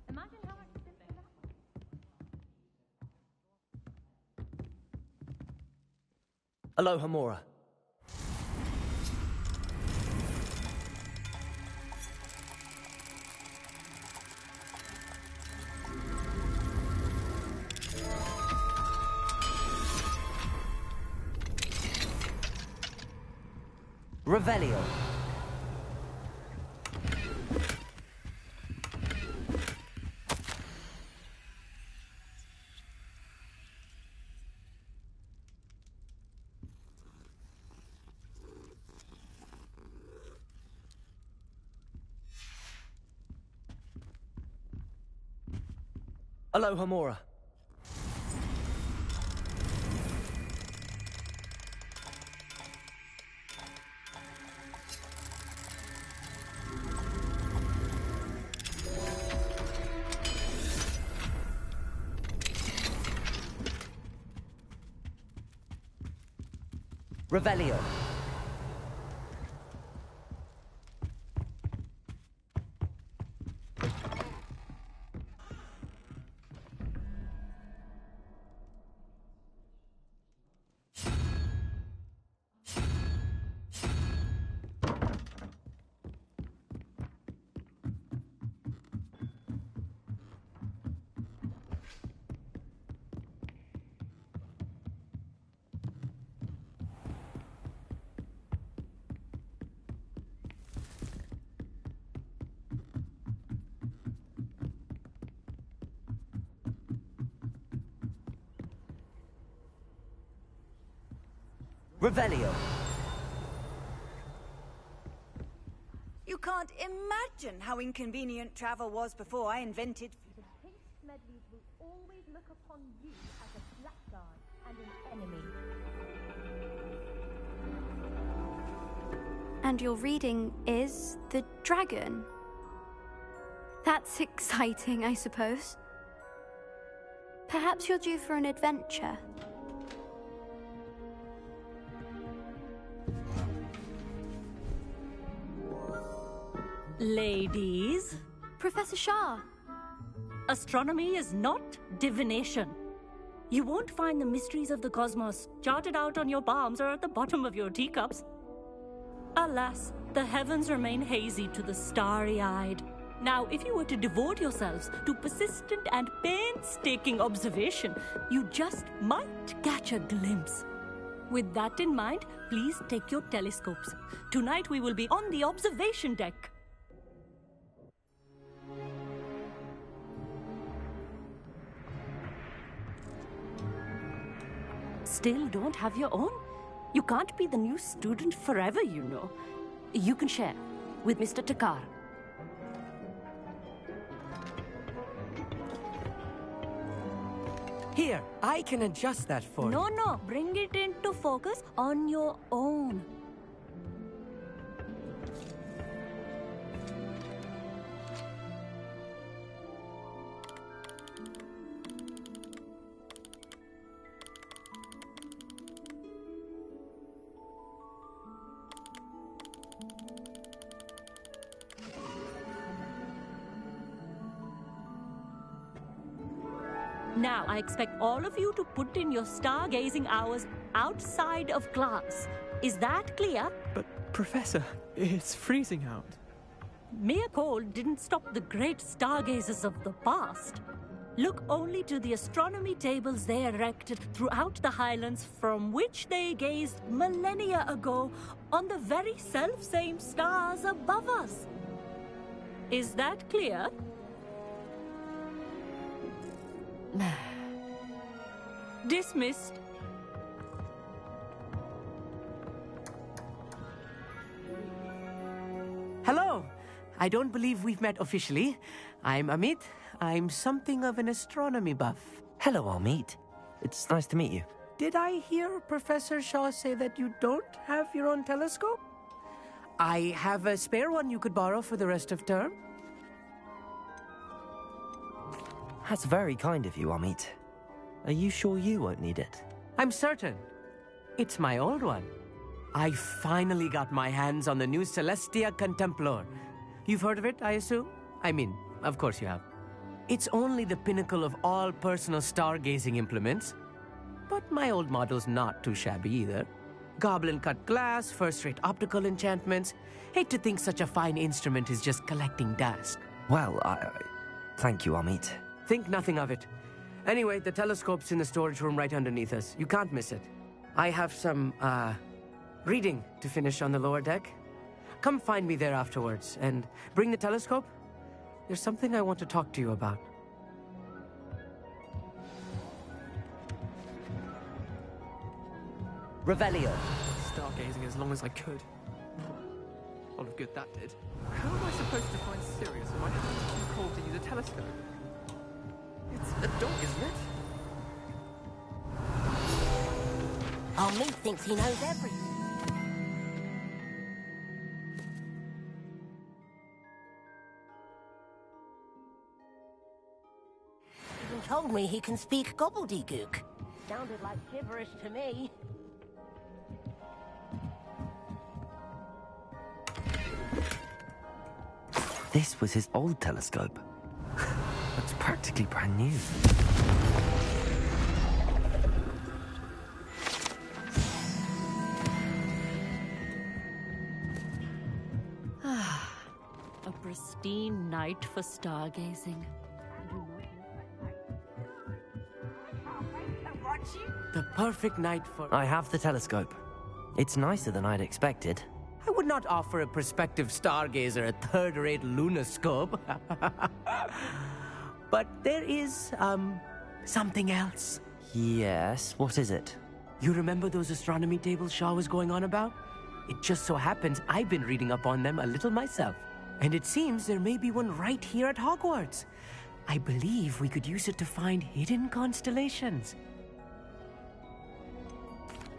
Imagine how much simpler that. Aloha, Mora. Revelio. Aloha, Mora. Revelio. Revelio. You can't imagine how inconvenient travel was before I invented... The Pink Smedleys will always look upon you as a blackguard and an enemy. And your reading is The Dragon. That's exciting, I suppose. Perhaps you're due for an adventure. Ladies. Professor Shah. Astronomy is not divination. You won't find the mysteries of the cosmos charted out on your palms or at the bottom of your teacups. Alas, the heavens remain hazy to the starry-eyed. Now, if you were to devote yourselves to persistent and painstaking observation, you just might catch a glimpse. With that in mind, please take your telescopes. Tonight we will be on the observation deck. Still don't have your own? You can't be the new student forever, you know. You can share with Mr. Takar. Here, I can adjust that for you. No, bring it into focus on your own. Now, I expect all of you to put in your stargazing hours outside of class. Is that clear? But, Professor, it's freezing out. Mere cold didn't stop the great stargazers of the past. Look only to the astronomy tables they erected throughout the highlands from which they gazed millennia ago on the very self-same stars above us. Is that clear? Dismissed. Hello. I don't believe we've met officially. I'm Amit. I'm something of an astronomy buff. Hello, Amit. It's nice to meet you. Did I hear Professor Shaw say that you don't have your own telescope? I have a spare one you could borrow for the rest of term. That's very kind of you, Amit. Are you sure you won't need it? I'm certain. It's my old one. I finally got my hands on the new Celestia Contemplar. You've heard of it, I assume? I mean, of course you have. It's only the pinnacle of all personal stargazing implements. But my old model's not too shabby either. Goblin-cut glass, first-rate optical enchantments. Hate to think such a fine instrument is just collecting dust. Well, thank you, Amit. Think nothing of it. Anyway, the telescope's in the storage room right underneath us. You can't miss it. I have some, reading to finish on the lower deck. Come find me there afterwards, and bring the telescope. There's something I want to talk to you about. Revelio. Stargazing as long as I could. A lot of good that did. How am I supposed to find Sirius when my hands are too cold to use a telescope? It's a dog, isn't it? Oh, me thinks he knows everything. Even told me he can speak gobbledygook. Sounded like gibberish to me. This was his old telescope. Looks practically brand new. A pristine night for stargazing. The perfect night for... I have the telescope. It's nicer than I'd expected. I would not offer a prospective stargazer a third-rate lunoscope. But there is, something else. Yes, what is it? You remember those astronomy tables Shaw was going on about? It just so happens I've been reading up on them a little myself. And it seems there may be one right here at Hogwarts. I believe we could use it to find hidden constellations.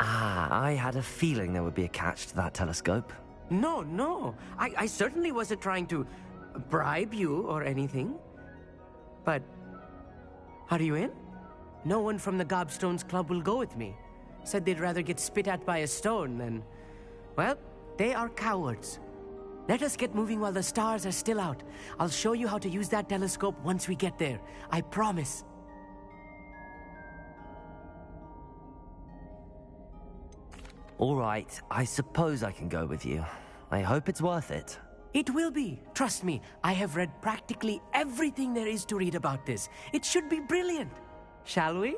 Ah, I had a feeling there would be a catch to that telescope. No. I certainly wasn't trying to bribe you or anything. But, are you in? No one from the Gobstones Club will go with me. Said they'd rather get spit at by a stone than... Well, they are cowards. Let us get moving while the stars are still out. I'll show you how to use that telescope once we get there. I promise. All right, I suppose I can go with you. I hope it's worth it. It will be. Trust me, I have read practically everything there is to read about this. It should be brilliant. Shall we?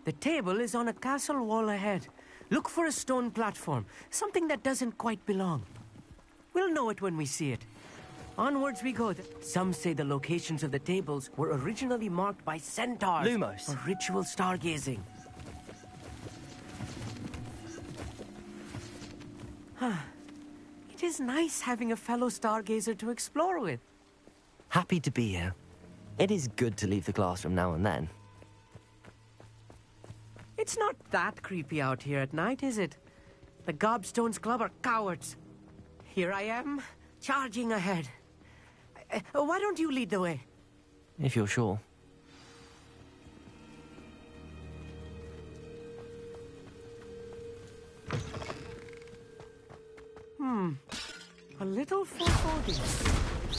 The table is on a castle wall ahead. Look for a stone platform, something that doesn't quite belong. We'll know it when we see it. Onwards we go. Some say the locations of the tables were originally marked by centaurs Lumos. for ritual stargazing. It is nice having a fellow stargazer to explore with. Happy to be here. It is good to leave the classroom now and then. It's not that creepy out here at night, is it? The Gobstones Club are cowards. Here I am, charging ahead. Why don't you lead the way? If you're sure. A little foreboding.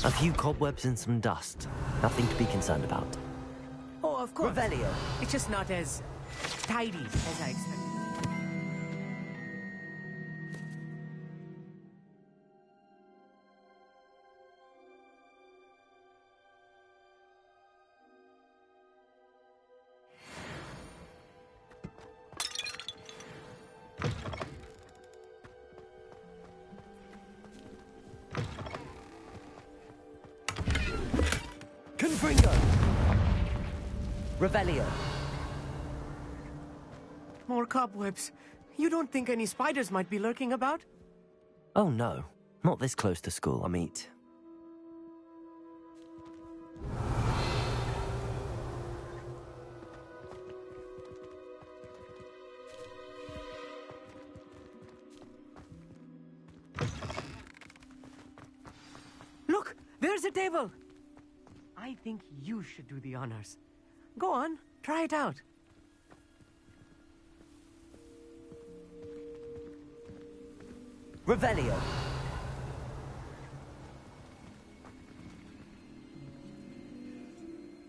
A few cobwebs and some dust. Nothing to be concerned about. Oh, of course. Revelio. It's just not as tidy as I expected. Confringo! Revelio. More cobwebs. You don't think any spiders might be lurking about? Oh no, not this close to school, I meet. Look, there's a table. I think you should do the honors. Go on, try it out. Revelio.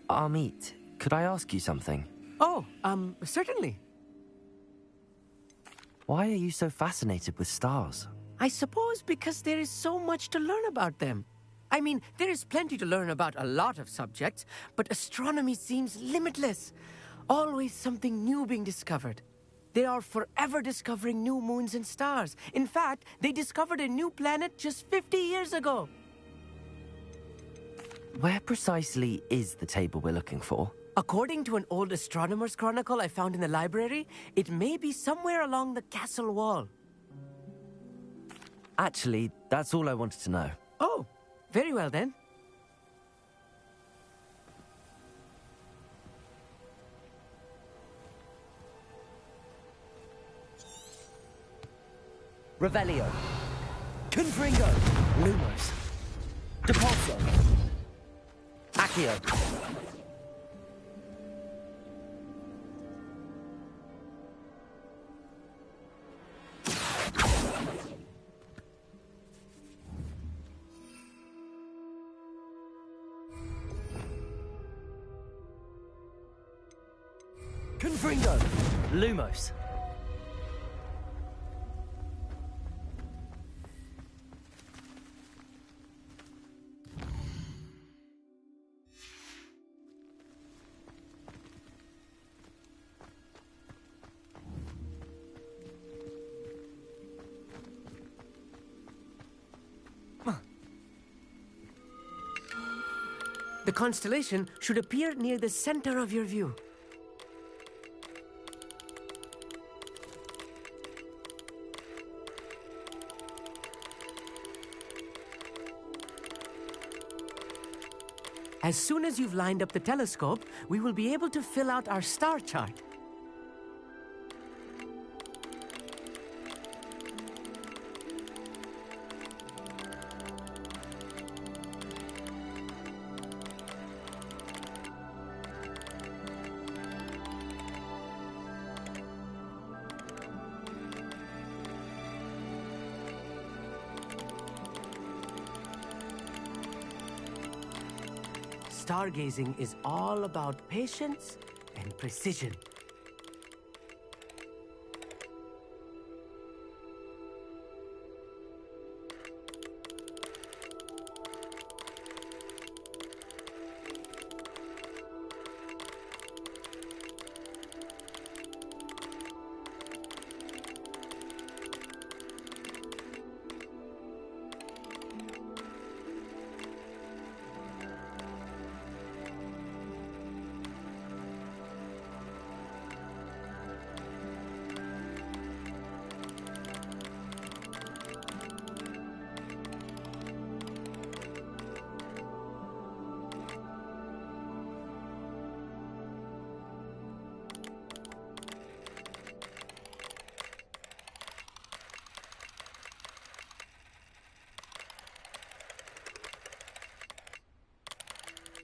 Amit, could I ask you something? Oh, certainly. Why are you so fascinated with stars? I suppose because there is so much to learn about them. I mean, there is plenty to learn about a lot of subjects, but astronomy seems limitless. Always something new being discovered. They are forever discovering new moons and stars. In fact, they discovered a new planet just 50 years ago. Where precisely is the table we're looking for? According to an old astronomer's chronicle I found in the library, it may be somewhere along the castle wall. Actually, that's all I wanted to know. Oh, very well then. Revelio. Confringo. Lumos. Depulso. Accio. Confringo. Lumos. The constellation should appear near the center of your view. As soon as you've lined up the telescope, we will be able to fill out our star chart. Stargazing is all about patience and precision.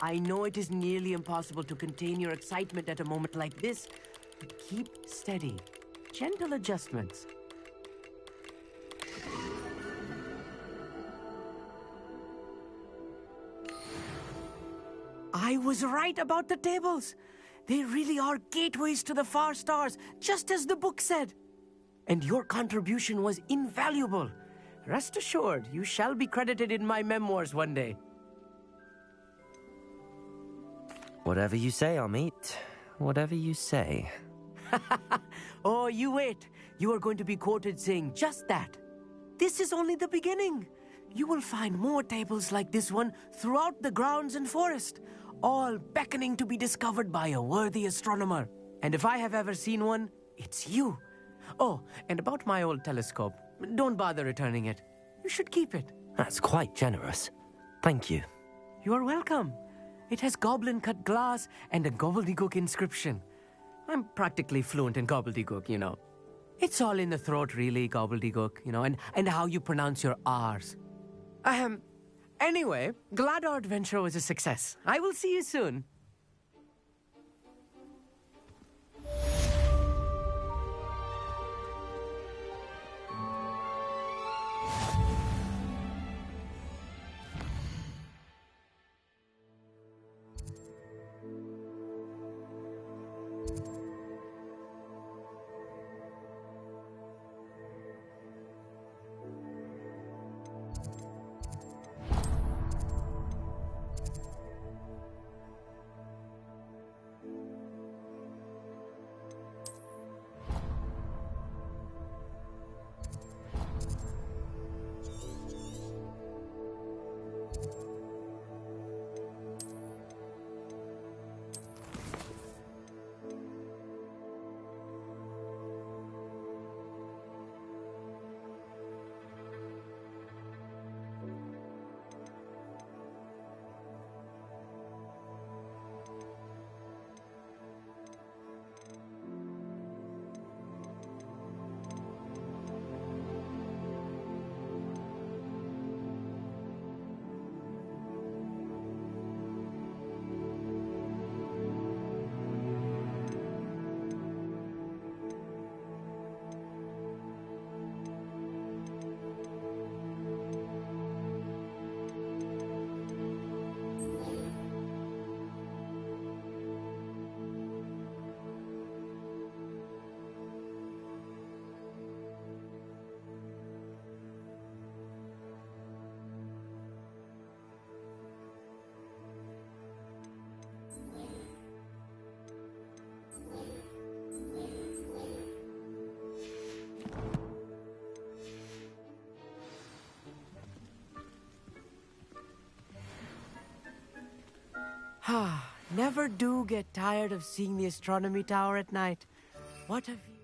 I know it is nearly impossible to contain your excitement at a moment like this, but keep steady. Gentle adjustments. I was right about the tables. They really are gateways to the far stars, just as the book said. And your contribution was invaluable. Rest assured, you shall be credited in my memoirs one day. Whatever you say, Amit. Whatever you say. Oh, you wait. You are going to be quoted saying just that. This is only the beginning. You will find more tables like this one throughout the grounds and forest, all beckoning to be discovered by a worthy astronomer. And if I have ever seen one, it's you. Oh, and about my old telescope, don't bother returning it. You should keep it. That's quite generous. Thank you. You are welcome. It has goblin-cut glass and a gobbledygook inscription. I'm practically fluent in gobbledygook, you know. It's all in the throat, really, gobbledygook, you know, and how you pronounce your R's. Anyway, glad our adventure was a success. I will see you soon. Never do get tired of seeing the astronomy tower at night. What have you...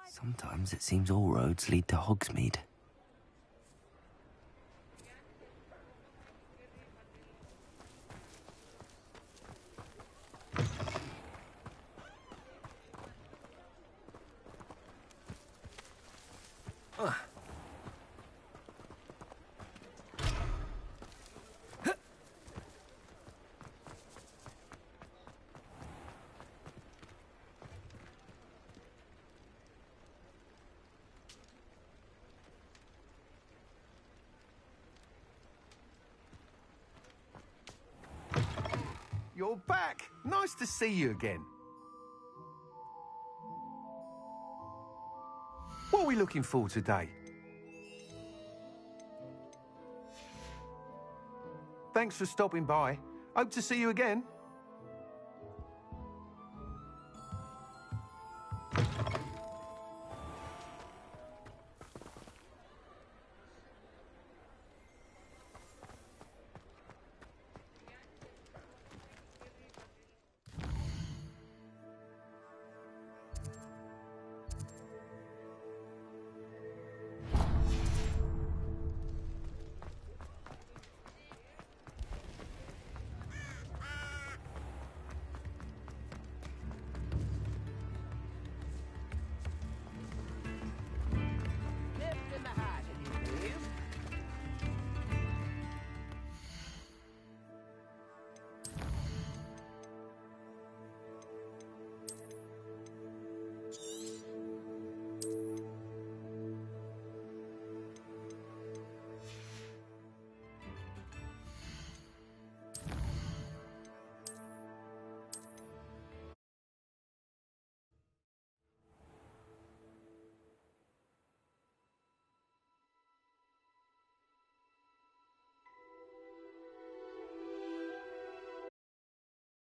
Sometimes it seems all roads lead to Hogsmeade. You're back! Nice to see you again. What are we looking for today? Thanks for stopping by. Hope to see you again.